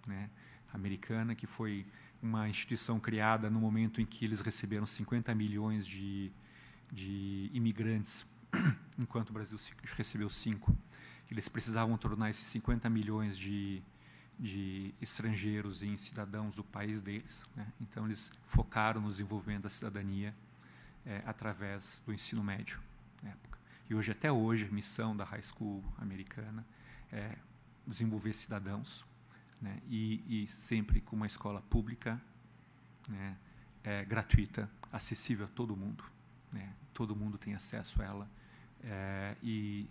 né, americana, que foi uma instituição criada no momento em que eles receberam 50 milhões de imigrantes, enquanto o Brasil recebeu 5. Eles precisavam tornar esses 50 milhões de estrangeiros em cidadãos do país deles, né? Então, eles focaram no desenvolvimento da cidadania através do ensino médio na época. E hoje, até hoje, a missão da High School americana é desenvolver cidadãos, né? E sempre com uma escola pública, né, gratuita, acessível a todo mundo, né? Todo mundo tem acesso a ela, e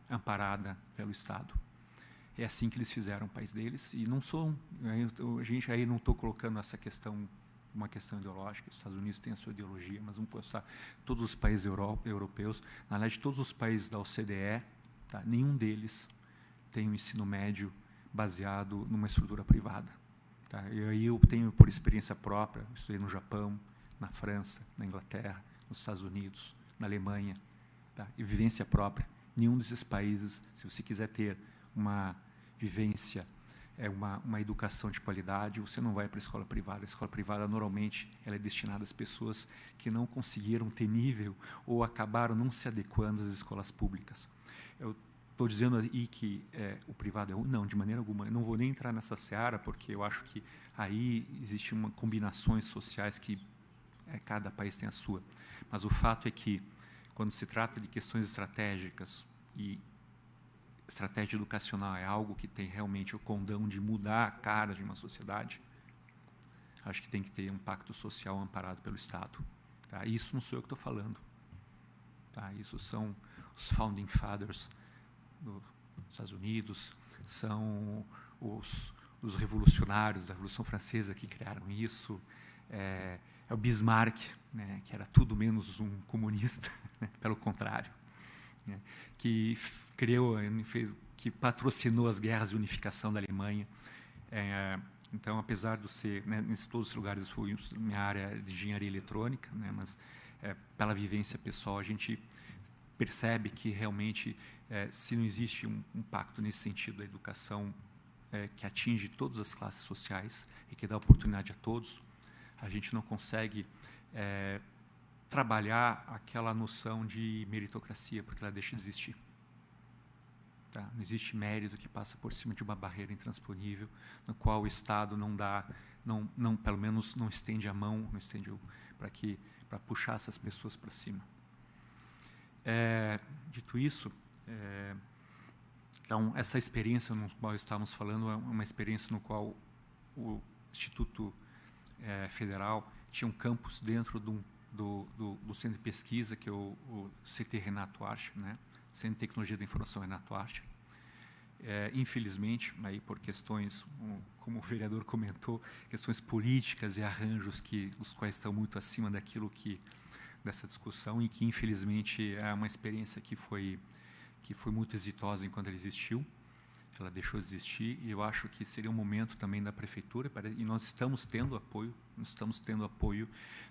amparada pelo Estado. É assim que eles fizeram o país deles, e não sou, a gente aí não estou colocando essa questão, uma questão ideológica. Os Estados Unidos têm a sua ideologia, mas vamos pensar todos os países europeus, na verdade todos os países da OCDE, tá, nenhum deles tem um ensino médio baseado numa estrutura privada, tá? E aí eu tenho por experiência própria, estudei no Japão, na França, na Inglaterra, nos Estados Unidos, na Alemanha, tá? E vivência própria. Nenhum desses países, se você quiser ter uma vivência, uma educação de qualidade, você não vai para a escola privada. A escola privada, normalmente, ela é destinada às pessoas que não conseguiram ter nível ou acabaram não se adequando às escolas públicas. Eu estou dizendo aí que o privado é não, de maneira alguma. Eu não vou nem entrar nessa seara, porque eu acho que aí existem combinações sociais que cada país tem a sua. Mas o fato é que, quando se trata de questões estratégicas, e estratégia educacional é algo que tem realmente o condão de mudar a cara de uma sociedade, acho que tem que ter um pacto social amparado pelo Estado. Tá? Isso não sou eu que estou falando. Tá? Isso são os Founding Fathers dos Estados Unidos, são os revolucionários da Revolução Francesa que criaram isso, é o Bismarck, né, que era tudo menos um comunista, né, pelo contrário, né, que criou, que patrocinou as guerras de unificação da Alemanha. Então, apesar de ser, né, nesses todos os lugares foi minha área de engenharia eletrônica, né, mas pela vivência pessoal a gente percebe que realmente se não existe um pacto nesse sentido da educação que atinge todas as classes sociais e que dá oportunidade a todos, a gente não consegue trabalhar aquela noção de meritocracia, porque ela deixa de existir. Tá? Não existe mérito que passa por cima de uma barreira intransponível, no qual o Estado não dá, pelo menos não estende a mão, não estende para puxar essas pessoas para cima. Dito isso, então essa experiência no qual estávamos falando é uma experiência no qual o Instituto Federal tinha um campus dentro do centro de pesquisa, que é o CT Renato Archer, né? Centro de Tecnologia da Informação Renato Archer. Infelizmente, aí por questões, como o vereador comentou, questões políticas e arranjos os quais estão muito acima dessa discussão, e que infelizmente é uma experiência que foi muito exitosa enquanto ela existiu. Ela deixou de existir, e eu acho que seria um momento também da prefeitura, e nós estamos tendo apoio,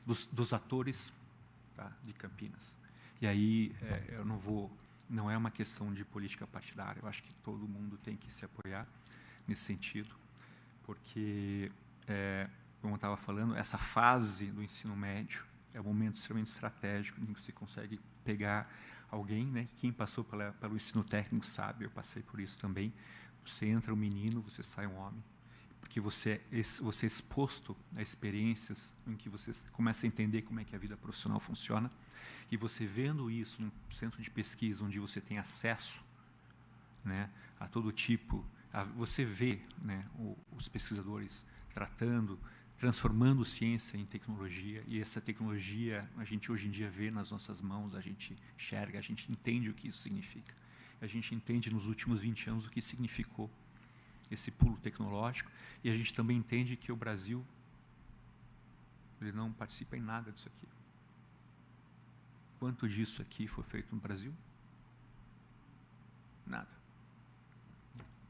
dos atores, tá, de Campinas. E aí não é uma questão de política partidária, eu acho que todo mundo tem que se apoiar nesse sentido, porque, como eu estava falando, essa fase do ensino médio é um momento extremamente estratégico, em que você consegue pegar alguém, né? Quem passou pelo ensino técnico sabe, eu passei por isso também. Você entra um menino, você sai um homem, porque você é exposto a experiências em que você começa a entender como é que a vida profissional funciona, e você vendo isso num centro de pesquisa onde você tem acesso, né, a todo tipo, você vê, né, os pesquisadores transformando ciência em tecnologia, e essa tecnologia a gente hoje em dia vê nas nossas mãos, a gente enxerga, a gente entende o que isso significa. A gente entende nos últimos 20 anos o que significou esse pulo tecnológico, e a gente também entende que o Brasil ele não participa em nada disso aqui. Quanto disso aqui foi feito no Brasil? Nada.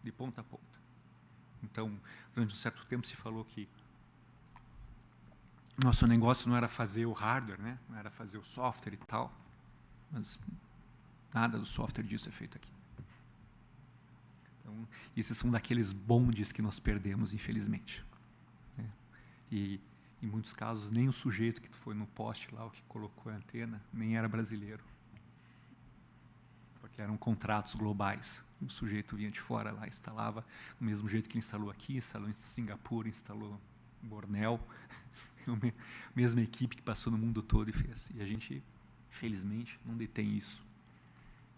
De ponta a ponta. Então, durante um certo tempo se falou que nosso negócio não era fazer o hardware, né? Não era fazer o software e tal, mas nada do software disso é feito aqui. Então, esses são daqueles bondes que nós perdemos, infelizmente. Né? E, em muitos casos, nem o sujeito que foi no poste lá, o que colocou a antena, nem era brasileiro. Porque eram contratos globais. O sujeito vinha de fora lá, instalava do mesmo jeito que ele instalou aqui, instalou em Singapura, instalou em Bornéu. A mesma equipe que passou no mundo todo e fez. E a gente, infelizmente, não detém isso.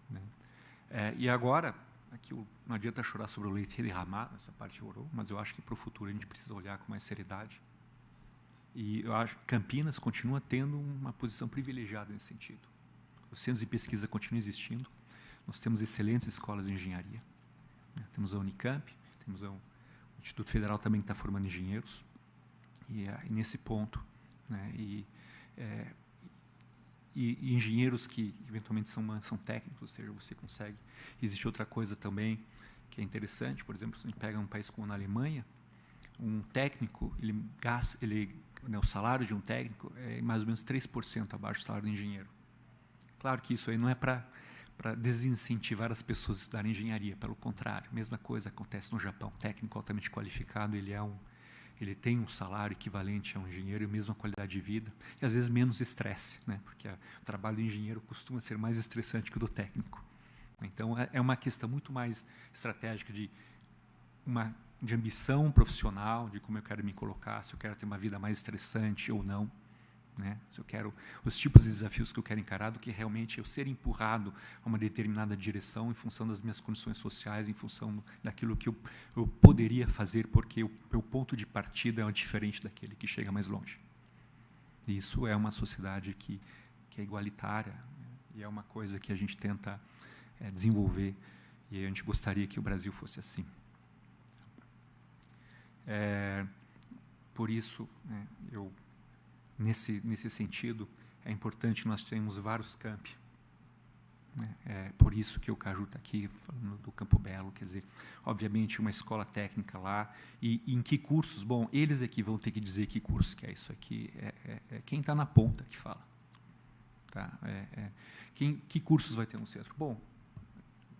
Né? E agora, aqui não adianta chorar sobre o leite derramado, essa parte orou, mas eu acho que para o futuro a gente precisa olhar com mais seriedade. E eu acho que Campinas continua tendo uma posição privilegiada nesse sentido. Os centros de pesquisa continuam existindo, nós temos excelentes escolas de engenharia. Né? Temos a Unicamp, temos o Instituto Federal também que está formando engenheiros, e nesse ponto, né, e engenheiros que eventualmente são técnicos, ou seja, você consegue. Existe outra coisa também que é interessante, por exemplo, se a gente pega um país como a Alemanha, um técnico, o salário de um técnico é mais ou menos 3% abaixo do salário do engenheiro. Claro que isso aí não é para desincentivar as pessoas a estudarem engenharia, pelo contrário, a mesma coisa acontece no Japão. Técnico altamente qualificado, ele tem um salário equivalente a um engenheiro e a mesma qualidade de vida, e às vezes menos estresse, né? Porque o trabalho do engenheiro costuma ser mais estressante que o do técnico. Então, é uma questão muito mais estratégica de ambição profissional, de como eu quero me colocar, se eu quero ter uma vida mais estressante ou não, né? Se eu quero os tipos de desafios que eu quero encarar, do que realmente eu ser empurrado a uma determinada direção em função das minhas condições sociais, em função daquilo que eu poderia fazer, porque o meu ponto de partida é diferente daquele que chega mais longe. E isso é uma sociedade que é igualitária, né? E é uma coisa que a gente tenta desenvolver, e a gente gostaria que o Brasil fosse assim. Por isso, né, nesse sentido, é importante que nós tenhamos vários campi. Né? É por isso que o Caju está aqui, falando do Campo Belo, quer dizer, obviamente uma escola técnica lá, e em que cursos? Bom, eles aqui vão ter que dizer que curso que é isso aqui, é quem está na ponta que fala. Tá? Que cursos vai ter no centro? Bom,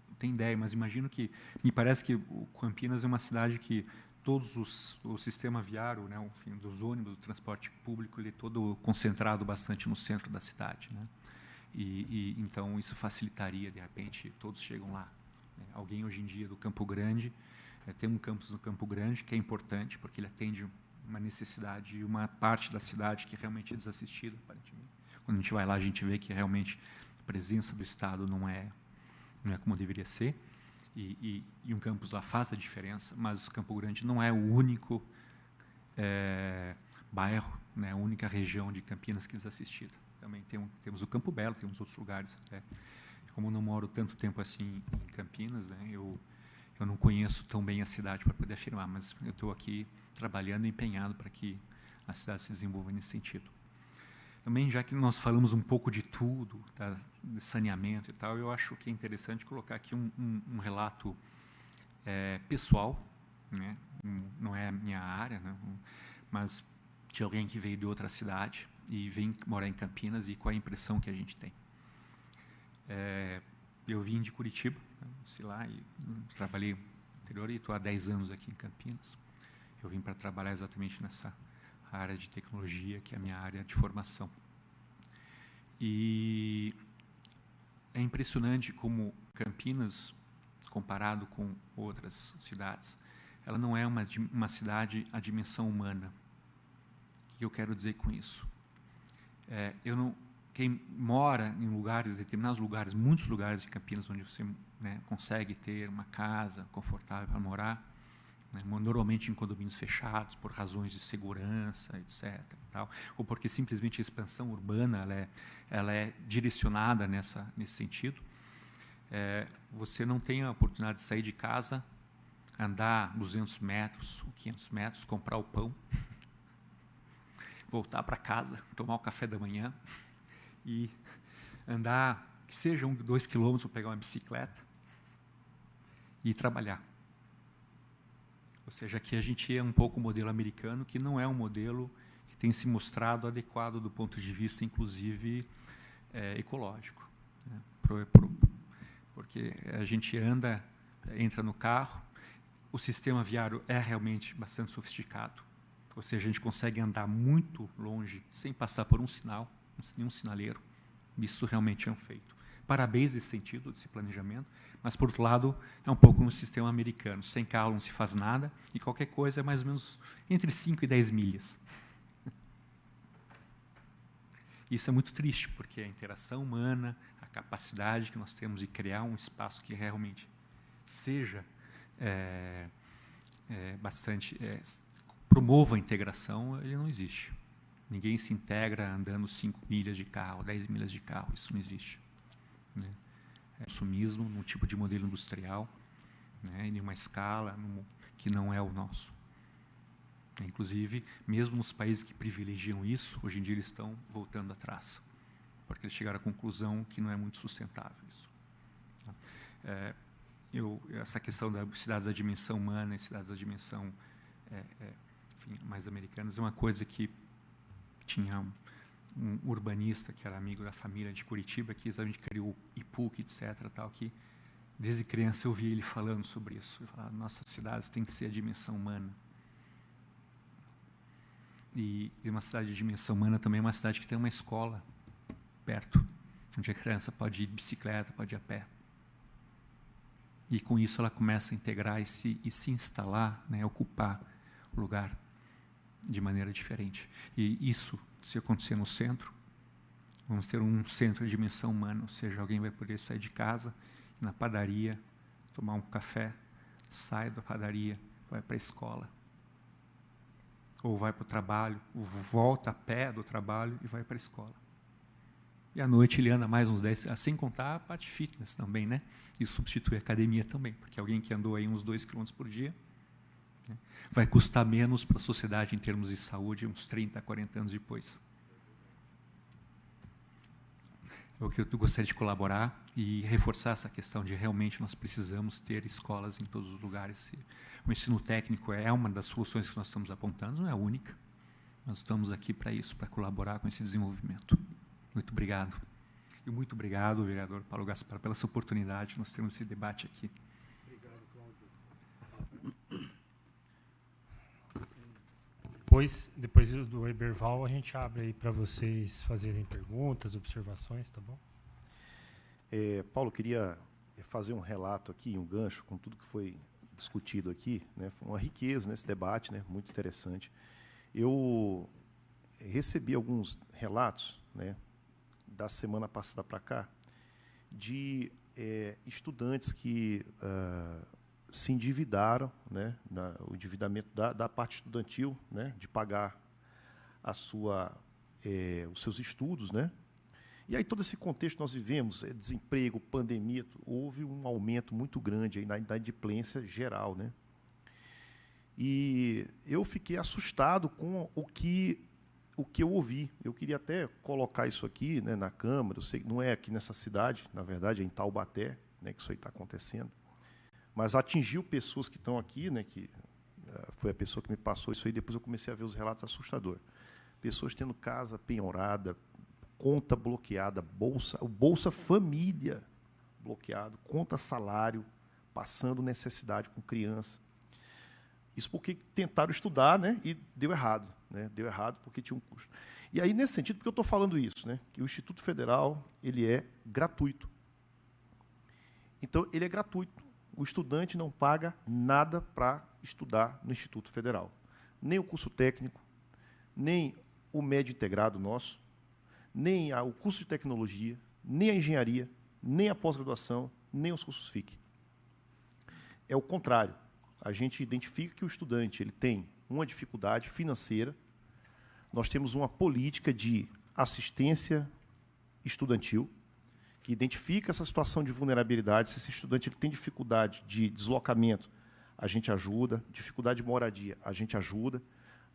não tenho ideia, mas imagino que, me parece que o Campinas é uma cidade que o sistema viário, né, enfim, dos ônibus, do transporte público, ele é todo concentrado bastante no centro da cidade, né? Então isso facilitaria, de repente, todos chegam lá, né? Alguém hoje em dia do Campo Grande, tem um campus no Campo Grande que é importante porque ele atende uma necessidade e uma parte da cidade que realmente é desassistida, aparentemente. Quando a gente vai lá, a gente vê que realmente a presença do Estado não é como deveria ser. E um campus lá faz a diferença, mas Campo Grande não é o único bairro, né, a única região de Campinas que é desassistida. Também temos o Campo Belo, temos outros lugares até. Como eu não moro tanto tempo assim em Campinas, né, eu não conheço tão bem a cidade para poder afirmar, mas eu estou aqui trabalhando e empenhado para que a cidade se desenvolva nesse sentido. Também, já que nós falamos um pouco de tudo, tá, de saneamento e tal, eu acho que é interessante colocar aqui um relato pessoal, né? Não é a minha área, né? Mas de alguém que veio de outra cidade e vem morar em Campinas e qual é a impressão que a gente tem. Eu vim de Curitiba, né, sei lá, e trabalhei no interior e estou há 10 anos aqui em Campinas. Eu vim para trabalhar exatamente nessa área de tecnologia, que é a minha área de formação. E é impressionante como Campinas, comparado com outras cidades, ela não é uma cidade à dimensão humana. O que eu quero dizer com isso? Quem mora em lugares, determinados lugares, muitos lugares de Campinas, onde você, né, consegue ter uma casa confortável para morar, né, normalmente em condomínios fechados, por razões de segurança, etc. Tal, ou porque simplesmente a expansão urbana ela é direcionada nesse sentido, você não tem a oportunidade de sair de casa, andar 200 metros ou 500 metros, comprar o pão, voltar para casa, tomar o café da manhã e andar, que seja 2 quilômetros, pegar uma bicicleta e trabalhar. Ou seja, aqui a gente é um pouco o modelo americano, que não é um modelo que tem se mostrado adequado do ponto de vista, inclusive, ecológico, né? Porque a gente entra no carro, o sistema viário é realmente bastante sofisticado, ou seja, a gente consegue andar muito longe sem passar por um sinal, nenhum sinaleiro. Isso realmente é um feito. Parabéns nesse sentido, desse planejamento, mas, por outro lado, é um pouco no sistema americano. Sem carro não se faz nada e qualquer coisa é mais ou menos entre 5 e 10 milhas. Isso é muito triste, porque a interação humana, a capacidade que nós temos de criar um espaço que realmente seja promova a integração, ele não existe. Ninguém se integra andando 5 milhas de carro, 10 milhas de carro, isso não existe. Né? É consumismo num tipo de modelo industrial, né, em uma escala que não é o nosso. Inclusive, mesmo nos países que privilegiam isso, hoje em dia eles estão voltando atrás, porque eles chegaram à conclusão que não é muito sustentável isso. Essa questão das cidades da dimensão humana e cidades da dimensão enfim, mais americanas é uma coisa que tinha um urbanista que era amigo da família de Curitiba, que exatamente criou o IPUC, etc., tal, que desde criança eu via ele falando sobre isso. Ele falava, nossas cidades têm que ser a dimensão humana. E uma cidade de dimensão humana também é uma cidade que tem uma escola perto, onde a criança pode ir de bicicleta, pode ir a pé. E com isso ela começa a integrar e se instalar, né, ocupar o lugar de maneira diferente. E isso, se acontecer no centro, vamos ter um centro de dimensão humana, ou seja, alguém vai poder sair de casa, ir na padaria, tomar um café, sai da padaria, vai para a escola, ou vai para o trabalho, ou volta a pé do trabalho e vai para a escola. E à noite ele anda mais uns 10, sem contar a parte fitness também, né? E substitui a academia também, porque alguém que andou aí uns 2 km por dia, né, vai custar menos para a sociedade em termos de saúde uns 30, 40 anos depois. É o que eu gostaria de colaborar e reforçar essa questão de realmente nós precisamos ter escolas em todos os lugares. O ensino técnico é uma das soluções que nós estamos apontando, não é a única. Nós estamos aqui para isso, para colaborar com esse desenvolvimento. Muito obrigado. E muito obrigado, vereador Paulo Gaspar, pela essa oportunidade de nós termos esse debate aqui. Obrigado, Cláudio. depois do Eberval, a gente abre aí para vocês fazerem perguntas, observações, tá bom? Paulo, queria fazer um relato aqui, um gancho com tudo que foi discutido aqui, né? Foi uma riqueza nesse debate, né? Muito interessante. Eu recebi alguns relatos, né, da semana passada para cá, de estudantes que se endividaram, né, o endividamento da parte estudantil, né, de pagar os seus estudos, né? E aí todo esse contexto que nós vivemos, desemprego, pandemia, houve um aumento muito grande aí na inadimplência geral, né? E eu fiquei assustado com o que eu ouvi. Eu queria até colocar isso aqui, né, na Câmara. Eu sei que não é aqui nessa cidade, na verdade, é em Taubaté, né, que isso aí está acontecendo. Mas atingiu pessoas que estão aqui, né, que foi a pessoa que me passou isso aí, depois eu comecei a ver os relatos assustadores. Pessoas tendo casa penhorada, conta bloqueada, Bolsa Família bloqueado, conta salário, passando necessidade com criança. Isso porque tentaram estudar, né, e deu errado. Né, deu errado porque tinha um custo. E aí, nesse sentido, por que eu estou falando isso? Né, que o Instituto Federal ele é gratuito. Então, ele é gratuito. O estudante não paga nada para estudar no Instituto Federal. Nem o curso técnico, nem o médio integrado nosso, nem o curso de tecnologia, nem a engenharia, nem a pós-graduação, nem os cursos FIC. É o contrário. A gente identifica que o estudante ele tem uma dificuldade financeira. Nós temos uma política de assistência estudantil, que identifica essa situação de vulnerabilidade. Se esse estudante ele tem dificuldade de deslocamento, a gente ajuda. Dificuldade de moradia, a gente ajuda,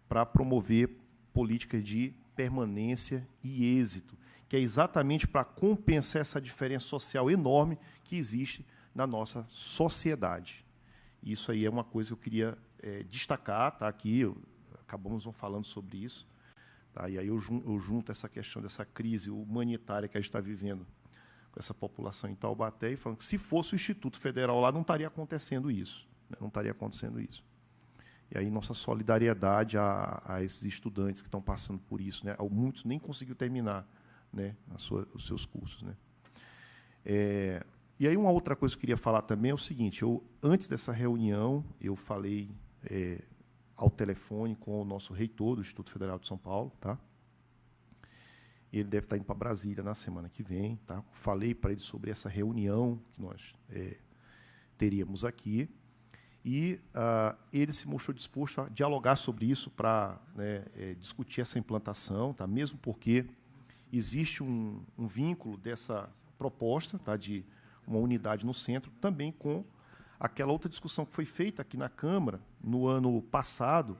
para promover políticas de permanência e êxito, que é exatamente para compensar essa diferença social enorme que existe na nossa sociedade. Isso aí é uma coisa que eu queria destacar, tá? Aqui acabamos não falando sobre isso, tá? E aí eu junto essa questão dessa crise humanitária que a gente está vivendo com essa população em Taubaté e falando que se fosse o Instituto Federal lá não estaria acontecendo isso, né? Não estaria acontecendo isso. E aí nossa solidariedade a esses estudantes que estão passando por isso, né? Muitos nem conseguiram terminar, né, os seus cursos, né? E aí uma outra coisa que eu queria falar também é o seguinte: antes dessa reunião, eu falei ao telefone com o nosso reitor do Instituto Federal de São Paulo, tá? Ele deve estar indo para Brasília na semana que vem, tá? Falei para ele sobre essa reunião que nós teríamos aqui, e ele se mostrou disposto a dialogar sobre isso para, né, discutir essa implantação, tá? Mesmo porque existe um vínculo dessa proposta, tá, de uma unidade no centro, também com aquela outra discussão que foi feita aqui na Câmara no ano passado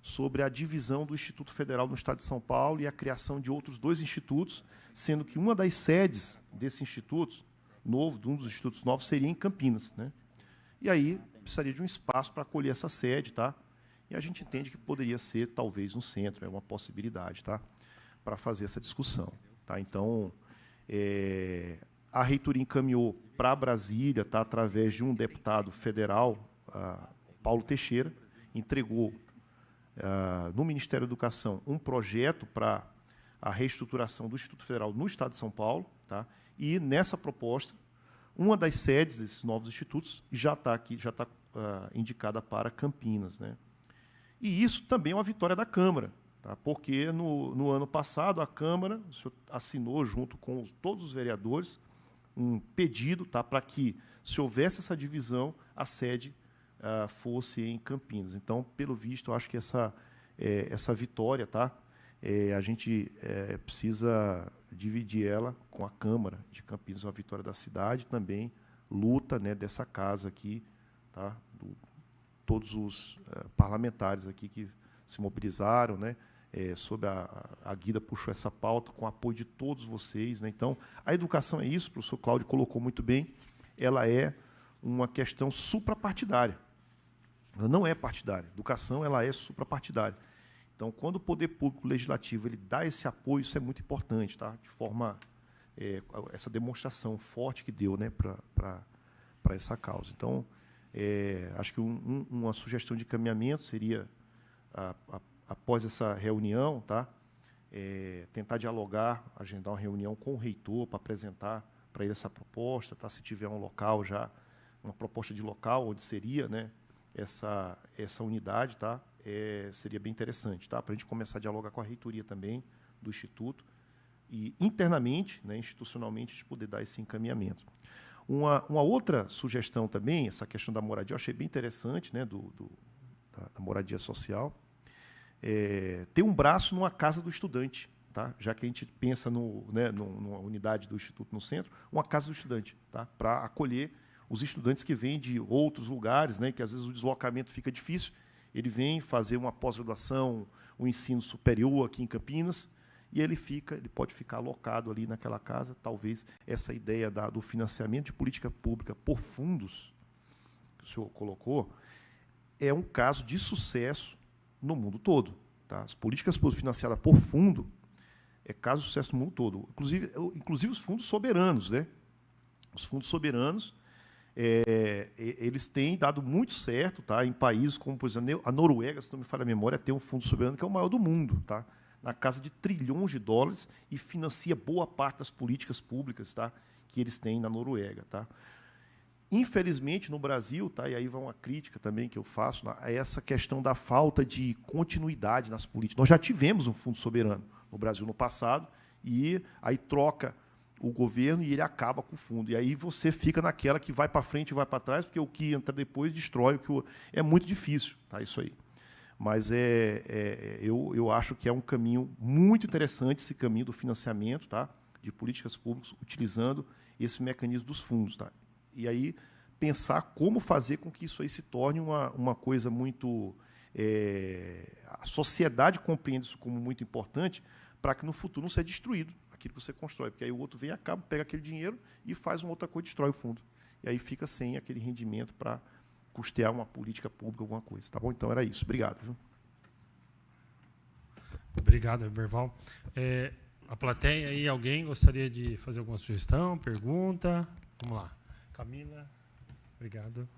sobre a divisão do Instituto Federal no Estado de São Paulo e a criação de outros 2 institutos, sendo que uma das sedes desse instituto novo, de um dos institutos novos, seria em Campinas, né? E aí precisaria de um espaço para acolher essa sede, tá? E a gente entende que poderia ser talvez no centro, é uma possibilidade, tá? Para fazer essa discussão, tá? Então, a reitoria encaminhou para Brasília, tá, através de um deputado federal, Paulo Teixeira, entregou no Ministério da Educação um projeto para a reestruturação do Instituto Federal no Estado de São Paulo, tá? E nessa proposta, uma das sedes desses novos institutos já está aqui, já está indicada para Campinas, né? E isso também é uma vitória da Câmara, tá? Porque no ano passado a Câmara, o senhor assinou junto com todos os vereadores um pedido, tá, para que, se houvesse essa divisão, a sede fosse em Campinas. Então, pelo visto, eu acho que essa vitória, tá, a gente precisa dividir ela com a Câmara de Campinas, uma vitória da cidade, também luta, né, dessa casa aqui, tá, todos os parlamentares aqui que se mobilizaram, né, sob a Guida puxou essa pauta, com o apoio de todos vocês, né? Então, a educação é isso, o professor Cláudio colocou muito bem, ela é uma questão suprapartidária. Ela não é partidária. A educação ela é suprapartidária. Então, quando o poder público legislativo ele dá esse apoio, isso é muito importante, tá? De forma essa demonstração forte que deu, né, para essa causa. Então, acho que uma sugestão de encaminhamento seria após essa reunião, tá, tentar dialogar, agendar uma reunião com o reitor para apresentar para ele essa proposta, tá, se tiver um local já, uma proposta de local onde seria, né, essa unidade, tá, seria bem interessante, tá, para a gente começar a dialogar com a reitoria também do Instituto e internamente, né, institucionalmente, a gente poder dar esse encaminhamento. Uma outra sugestão também, essa questão da moradia, eu achei bem interessante, né, da moradia social, ter um braço numa casa do estudante, tá? Já que a gente pensa numa unidade do Instituto no centro, uma casa do estudante, tá? Para acolher os estudantes que vêm de outros lugares, né, que às vezes o deslocamento fica difícil, ele vem fazer uma pós-graduação, um ensino superior aqui em Campinas, e ele pode ficar alocado ali naquela casa. Talvez essa ideia do financiamento de política pública por fundos, que o senhor colocou, é um caso de sucesso no mundo todo. Tá? As políticas públicas financiadas por fundo é caso de sucesso no mundo todo. Inclusive os fundos soberanos. Né? Os fundos soberanos, eles têm dado muito certo, tá? Em países como, por exemplo, a Noruega, se não me falha a memória, tem um fundo soberano que é o maior do mundo, tá? Na casa de trilhões de dólares e financia boa parte das políticas públicas, tá, que eles têm na Noruega. Tá. Infelizmente, no Brasil, tá, e aí vai uma crítica também que eu faço, a essa questão da falta de continuidade nas políticas. Nós já tivemos um fundo soberano no Brasil no passado, e aí troca o governo e ele acaba com o fundo. E aí você fica naquela que vai para frente e vai para trás, porque o que entra depois destrói o que... É muito difícil, tá, isso aí. Mas eu acho que é um caminho muito interessante, esse caminho do financiamento, tá, de políticas públicas, utilizando esse mecanismo dos fundos. Tá? E aí pensar como fazer com que isso aí se torne uma coisa muito... a sociedade compreende isso como muito importante, para que no futuro não seja destruído aquilo que você constrói, porque aí o outro vem, acaba, pega aquele dinheiro e faz uma outra coisa, destrói o fundo. E aí fica sem aquele rendimento para custear uma política pública, alguma coisa. Tá bom? Então, era isso. Obrigado. Viu? Obrigado, Berval. A plateia aí, alguém gostaria de fazer alguma sugestão, pergunta? Vamos lá. Camila, obrigado.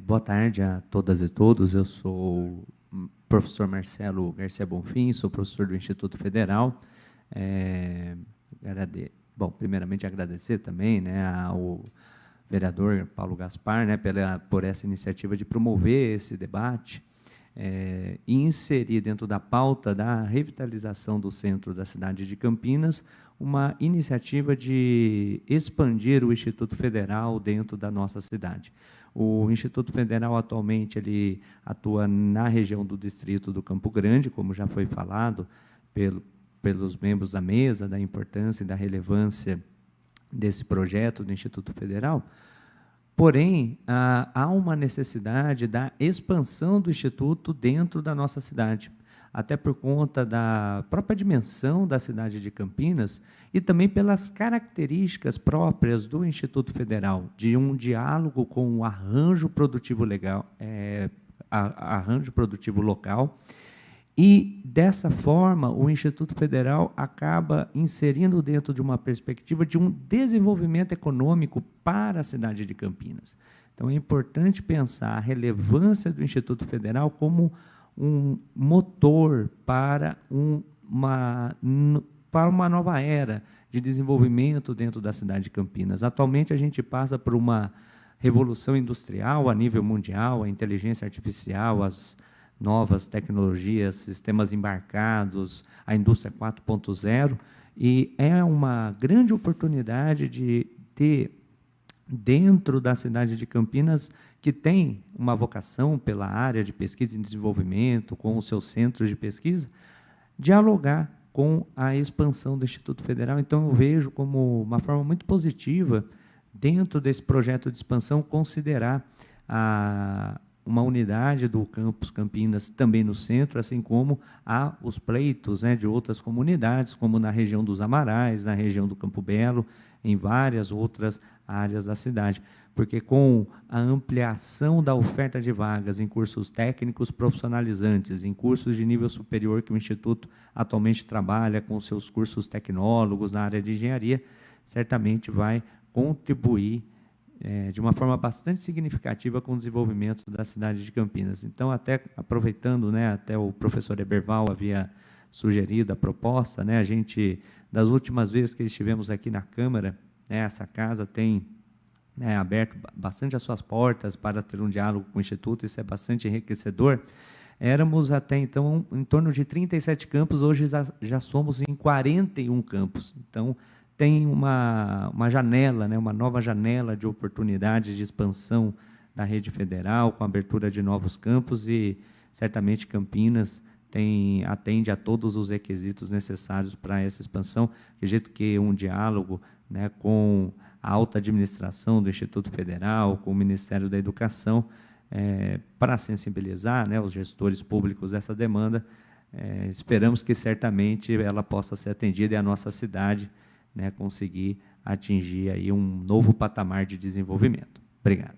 Boa tarde a todas e todos. Eu sou o professor Marcelo Garcia Bonfim, sou professor do Instituto Federal. Bom, primeiramente agradecer também, né, ao vereador Paulo Gaspar, né, por essa iniciativa de promover esse debate e inserir dentro da pauta da revitalização do centro da cidade de Campinas uma iniciativa de expandir o Instituto Federal dentro da nossa cidade. O Instituto Federal, atualmente, ele atua na região do distrito do Campo Grande, como já foi falado pelos membros da mesa, da importância e da relevância desse projeto do Instituto Federal. Porém, há uma necessidade da expansão do Instituto dentro da nossa cidade, até por conta da própria dimensão da cidade de Campinas e também pelas características próprias do Instituto Federal, de um diálogo com o arranjo produtivo local. E, dessa forma, o Instituto Federal acaba inserindo dentro de uma perspectiva de um desenvolvimento econômico para a cidade de Campinas. Então, é importante pensar a relevância do Instituto Federal como um motor para uma nova era de desenvolvimento dentro da cidade de Campinas. Atualmente, a gente passa por uma revolução industrial a nível mundial, a inteligência artificial, as novas tecnologias, sistemas embarcados, a indústria 4.0, e é uma grande oportunidade de ter, dentro da cidade de Campinas, que tem uma vocação pela área de pesquisa e desenvolvimento, com os seus centros de pesquisa, dialogar com a expansão do Instituto Federal. Então, eu vejo como uma forma muito positiva, dentro desse projeto de expansão, considerar uma unidade do campus Campinas também no centro, assim como há os pleitos, né, de outras comunidades, como na região dos Amarais, na região do Campo Belo, em várias outras áreas da cidade. Porque, com a ampliação da oferta de vagas em cursos técnicos profissionalizantes, em cursos de nível superior que o Instituto atualmente trabalha com seus cursos tecnólogos na área de engenharia, certamente vai contribuir de uma forma bastante significativa com o desenvolvimento da cidade de Campinas. Então, até aproveitando, né, até o professor Eberval havia sugerido a proposta, né, a gente, das últimas vezes que estivemos aqui na Câmara, né, essa casa tem aberto bastante as suas portas para ter um diálogo com o Instituto, isso é bastante enriquecedor. Éramos, até então, em torno de 37 campos, hoje já somos em 41 campos. Então, tem uma janela, né, uma nova janela de oportunidade de expansão da rede federal, com a abertura de novos campos, e certamente Campinas atende a todos os requisitos necessários para essa expansão. Acredito que um diálogo, né, com a alta administração do Instituto Federal, com o Ministério da Educação, para sensibilizar, né, os gestores públicos dessa demanda, esperamos que certamente ela possa ser atendida e a nossa cidade, né, conseguir atingir aí um novo patamar de desenvolvimento. Obrigado.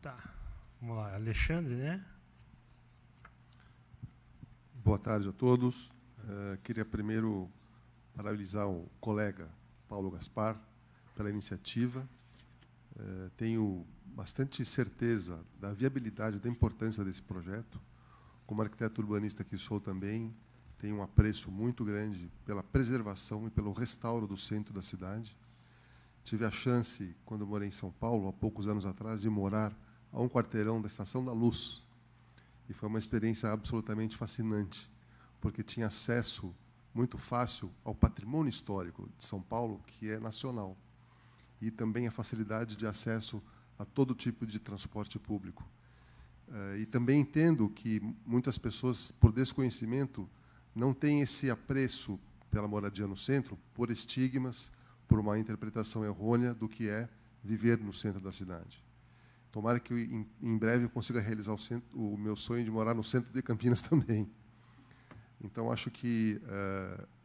Tá, vamos lá, Alexandre, né? Boa tarde a todos. Queria primeiro parabenizar o colega Paulo Gaspar pela iniciativa. Tenho bastante certeza da viabilidade, da importância desse projeto. Como arquiteto urbanista que sou também, tenho um apreço muito grande pela preservação e pelo restauro do centro da cidade. Tive a chance, quando morei em São Paulo, há poucos anos atrás, de morar a um quarteirão da Estação da Luz. E foi uma experiência absolutamente fascinante, porque tinha acesso muito fácil ao patrimônio histórico de São Paulo, que é nacional, e também a facilidade de acesso a todo tipo de transporte público. E também entendo que muitas pessoas, por desconhecimento, não têm esse apreço pela moradia no centro, por estigmas, por uma interpretação errônea do que é viver no centro da cidade. Tomara que em breve eu consiga realizar o meu sonho de morar no centro de Campinas também. Então, acho que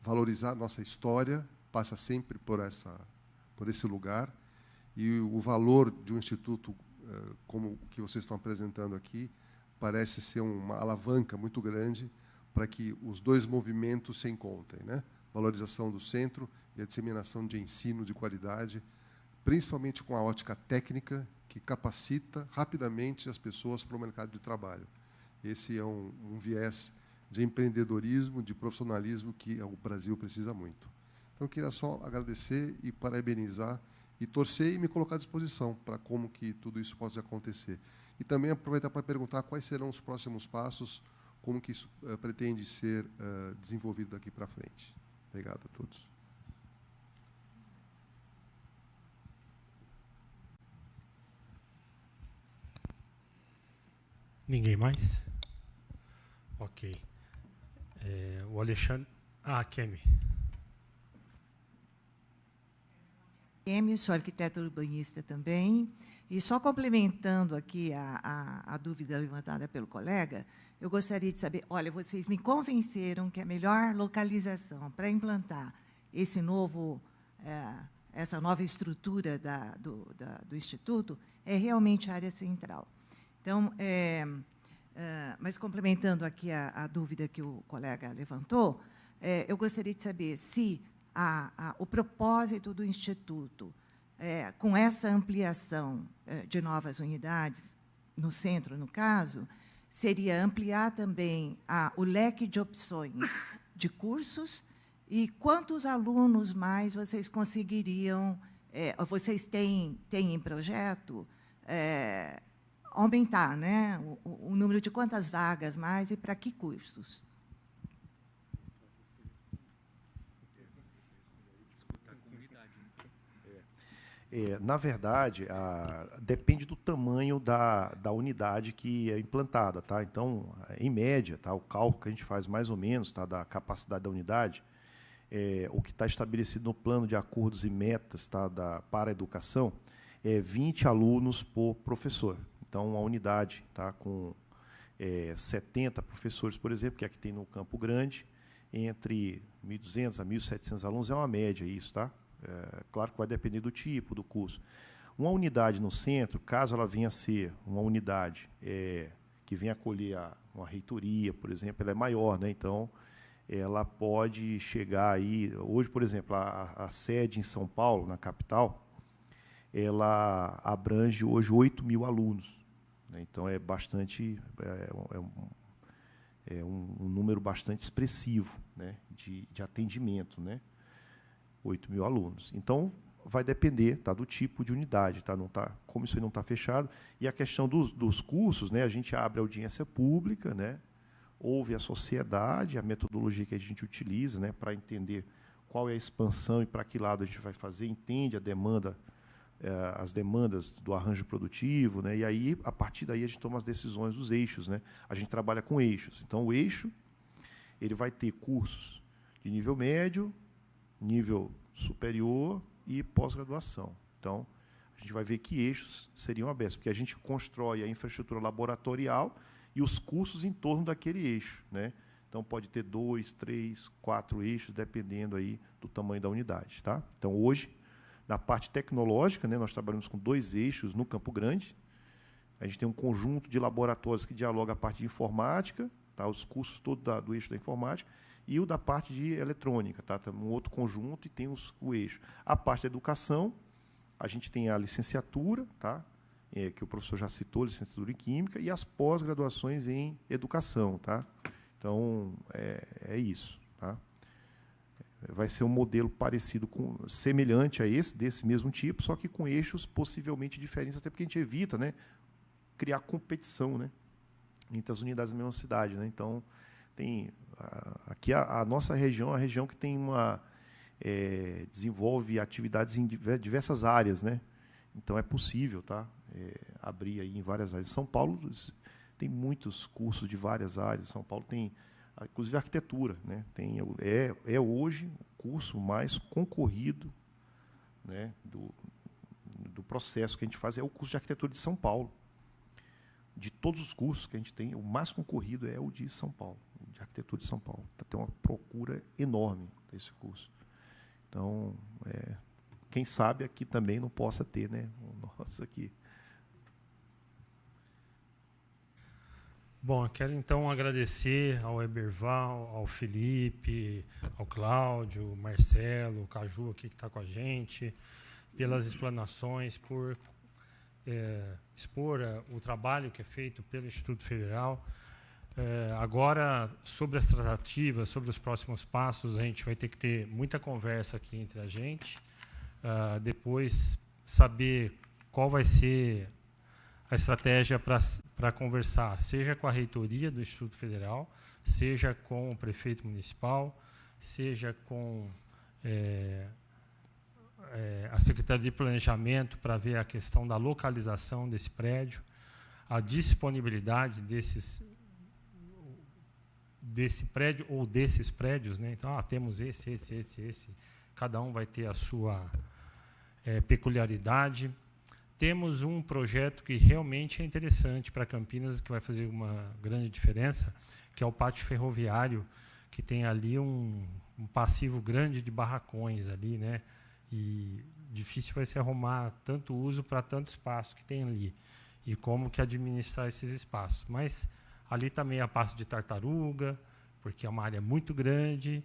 valorizar nossa história passa sempre por esse lugar, e o valor de um instituto como o que vocês estão apresentando aqui parece ser uma alavanca muito grande para que os dois movimentos se encontrem, né? Valorização do centro e a disseminação de ensino de qualidade, principalmente com a ótica técnica, que capacita rapidamente as pessoas para o mercado de trabalho. Esse é um viés de empreendedorismo, de profissionalismo que o Brasil precisa muito. Então, eu queria só agradecer e parabenizar e torcer e me colocar à disposição para como que tudo isso possa acontecer. E também aproveitar para perguntar quais serão os próximos passos, como que isso pretende ser desenvolvido daqui para frente. Obrigado a todos. Ninguém mais? Ok. O Alexandre... Kemi. Sou arquiteta urbanista também. E só complementando aqui a dúvida levantada pelo colega, eu gostaria de saber, olha, vocês me convenceram que a melhor localização para implantar essa nova estrutura do Instituto é realmente a área central. Então, mas complementando aqui a dúvida que o colega levantou, eu gostaria de saber se o propósito do Instituto, com essa ampliação de novas unidades, no centro, no caso, seria ampliar também o leque de opções de cursos, e quantos alunos mais vocês conseguiriam vocês têm em projeto aumentar, né, o número de quantas vagas mais e para que cursos? Na verdade, depende do tamanho da unidade que é implantada. Tá? Então, em média, tá, o cálculo que a gente faz mais ou menos, tá, da capacidade da unidade, o que está estabelecido no plano de acordos e metas, tá, para a educação, é 20 alunos por professor. Então, uma unidade, tá, com 70 professores, por exemplo, que é a que tem no Campo Grande, entre 1.200 a 1.700 alunos, é uma média isso, tá? Claro que vai depender do tipo, do curso. Uma unidade no centro, caso ela venha a ser uma unidade que venha acolher uma reitoria, por exemplo, ela é maior, né? Então, ela pode chegar aí... Hoje, por exemplo, a sede em São Paulo, na capital, ela abrange hoje 8.000 alunos. Né? Então, é bastante... um número bastante expressivo, né, de atendimento, né? 8.000 alunos. Então, vai depender, tá, do tipo de unidade. Tá? Não tá, como isso aí não está fechado. E a questão dos cursos, né, a gente abre audiência pública, né, ouve a sociedade, a metodologia que a gente utiliza, né, para entender qual é a expansão e para que lado a gente vai fazer, entende a demanda, as demandas do arranjo produtivo, né, e aí, a partir daí, a gente toma as decisões dos eixos. Né? A gente trabalha com eixos. Então, o eixo ele vai ter cursos de nível médio, nível superior e pós-graduação. Então, a gente vai ver que eixos seriam abertos, porque a gente constrói a infraestrutura laboratorial e os cursos em torno daquele eixo. Né? Então, pode ter 2, 3, 4 eixos, dependendo aí do tamanho da unidade. Tá? Então, hoje, na parte tecnológica, né, nós trabalhamos com 2 eixos no Campo Grande. A gente tem um conjunto de laboratórios que dialoga a parte de informática, tá? Os cursos todos do eixo da informática, e o da parte de eletrônica, tá? Tem um outro conjunto e tem o eixo. A parte da educação, a gente tem a licenciatura, tá? Que o professor já citou, licenciatura em Química, e as pós-graduações em Educação. Tá? Então, é isso. Tá? Vai ser um modelo parecido, semelhante a desse mesmo tipo, só que com eixos possivelmente diferentes, até porque a gente evita, né, criar competição, né, entre as unidades da mesma cidade. Né? Então, aqui a nossa região é a região que tem desenvolve atividades em diversas áreas, né? Então é possível, tá? Abrir aí em várias áreas. São Paulo tem muitos cursos de várias áreas. São Paulo tem, inclusive, arquitetura, né? Hoje o curso mais concorrido, né, do processo que a gente faz é o curso de arquitetura de São Paulo. De todos os cursos que a gente tem, o mais concorrido é o de São Paulo, o de arquitetura de São Paulo. Tem uma procura enorme desse curso. Então, quem sabe aqui também não possa ter, né, o nosso aqui. Bom, eu quero então agradecer ao Eberval, ao Felipe, ao Cláudio, Marcelo, o Caju aqui que está com a gente, pelas explanações, por expor o trabalho que é feito pelo Instituto Federal. Agora, sobre as tratativas, sobre os próximos passos, a gente vai ter que ter muita conversa aqui entre a gente, depois saber qual vai ser a estratégia para conversar, seja com a reitoria do Instituto Federal, seja com o prefeito municipal, seja com a Secretaria de Planejamento, para ver a questão da localização desse prédio, a disponibilidade desse prédio ou desses prédios. Né? Então, temos esse. Cada um vai ter a sua peculiaridade. Temos um projeto que realmente é interessante para Campinas, que vai fazer uma grande diferença, que é o pátio ferroviário, que tem ali um passivo grande de barracões ali, né? E difícil vai se arrumar tanto uso para tanto espaço que tem ali, e como que administrar esses espaços. Mas ali também a Passo de Tartaruga, porque é uma área muito grande,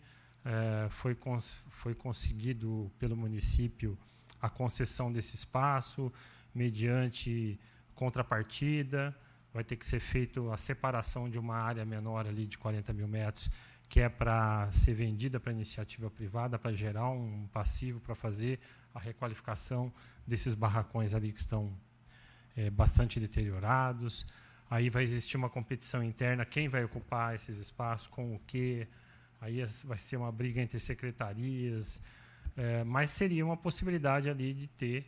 foi conseguido pelo município a concessão desse espaço, mediante contrapartida, vai ter que ser feita a separação de uma área menor ali de 40.000 metros, que é para ser vendida para iniciativa privada, para gerar um passivo para fazer a requalificação desses barracões ali que estão bastante deteriorados. Aí vai existir uma competição interna, quem vai ocupar esses espaços, com o quê. Aí vai ser uma briga entre secretarias, mas seria uma possibilidade ali de ter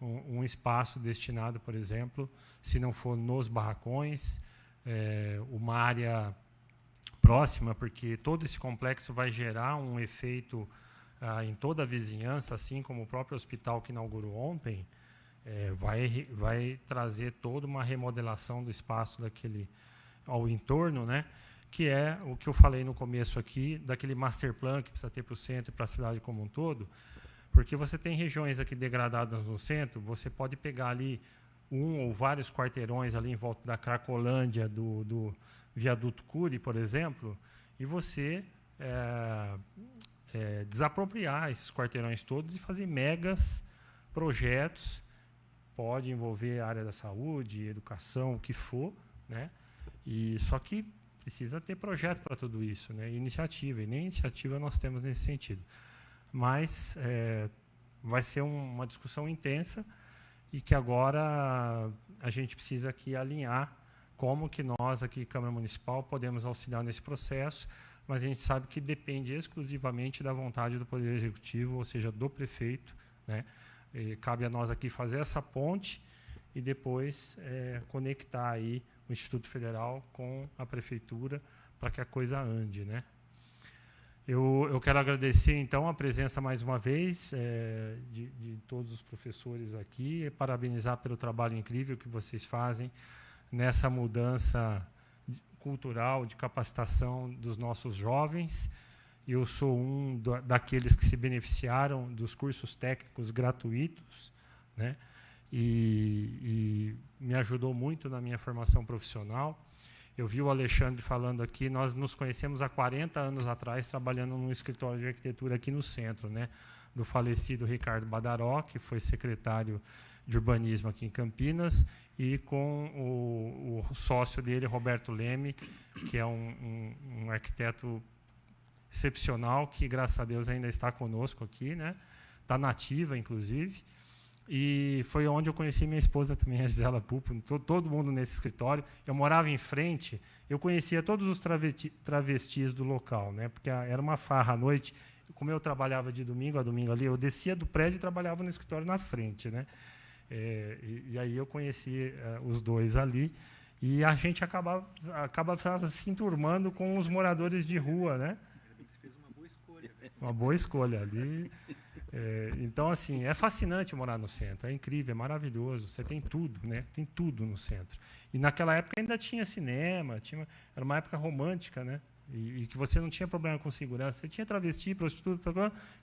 um espaço destinado, por exemplo, se não for nos barracões, uma área próxima, porque todo esse complexo vai gerar um efeito em toda a vizinhança, assim como o próprio hospital que inaugurou ontem, vai trazer toda uma remodelação do espaço ao entorno, né? Que é o que eu falei no começo aqui, daquele master plan que precisa ter para o centro e para a cidade como um todo, porque você tem regiões aqui degradadas no centro, você pode pegar ali um ou vários quarteirões ali em volta da Cracolândia, do viaduto Cury, por exemplo, e você desapropriar esses quarteirões todos e fazer megas projetos, pode envolver a área da saúde, educação, o que for, né? Só que precisa ter projeto para tudo isso, né? Iniciativa, e nem iniciativa nós temos nesse sentido. Mas vai ser uma discussão intensa e que agora a gente precisa aqui alinhar como que nós, aqui, Câmara Municipal, podemos auxiliar nesse processo, mas a gente sabe que depende exclusivamente da vontade do Poder Executivo, ou seja, do prefeito, né? E cabe a nós aqui fazer essa ponte e depois conectar aí o Instituto Federal com a Prefeitura para que a coisa ande, né? Eu quero agradecer, então, a presença, mais uma vez, de todos os professores aqui, e parabenizar pelo trabalho incrível que vocês fazem nessa mudança cultural, de capacitação dos nossos jovens. Eu sou daqueles que se beneficiaram dos cursos técnicos gratuitos, né? E me ajudou muito na minha formação profissional. Eu vi o Alexandre falando aqui, nós nos conhecemos há 40 anos atrás, trabalhando num escritório de arquitetura aqui no centro, né? Do falecido Ricardo Badaró, que foi secretário de urbanismo aqui em Campinas, e com o sócio dele, Roberto Leme, que é um arquiteto excepcional, que, graças a Deus, ainda está conosco aqui, né? Está nativa, inclusive. E foi onde eu conheci minha esposa também, a Gisela Pupo, todo mundo nesse escritório. Eu morava em frente, eu conhecia todos os travestis do local, né? Porque era uma farra à noite. Como eu trabalhava de domingo a domingo ali, eu descia do prédio e trabalhava no escritório na frente, né? E aí eu conheci os dois ali. E a gente acaba se enturmando com os moradores de rua, né? Você fez uma boa escolha. Uma boa escolha ali. Então, assim, é fascinante morar no centro, é incrível, é maravilhoso, você tem tudo, né? Tem tudo no centro. E naquela época ainda tinha cinema, era uma época romântica, né? E que você não tinha problema com segurança. Você tinha travesti, prostituta,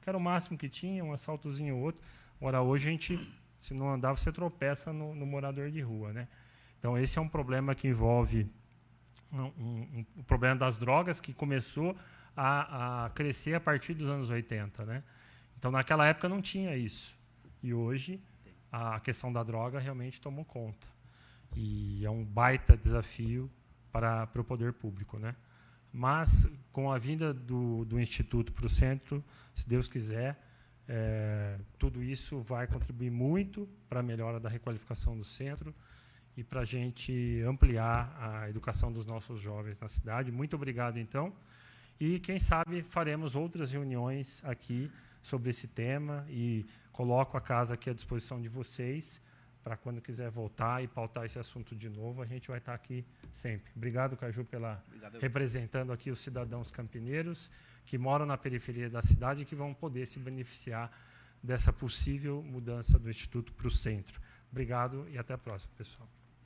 que era o máximo que tinha, um assaltozinho ou outro. Ora, hoje a gente, se não andar, você tropeça no morador de rua, né? Então, esse é um problema que envolve o problema das drogas, que começou a crescer a partir dos anos 80, né? Então, naquela época não tinha isso. E hoje a questão da droga realmente tomou conta. E é um baita desafio para o poder público, né? Mas, com a vinda do Instituto para o centro, se Deus quiser, tudo isso vai contribuir muito para a melhora da requalificação do centro e para a gente ampliar a educação dos nossos jovens na cidade. Muito obrigado, então. E, quem sabe, faremos outras reuniões aqui sobre esse tema e coloco a casa aqui à disposição de vocês para, quando quiser voltar e pautar esse assunto de novo, a gente vai estar aqui sempre. Obrigado, Caju, representando aqui os cidadãos campineiros que moram na periferia da cidade e que vão poder se beneficiar dessa possível mudança do Instituto para o centro. Obrigado e até a próxima, pessoal.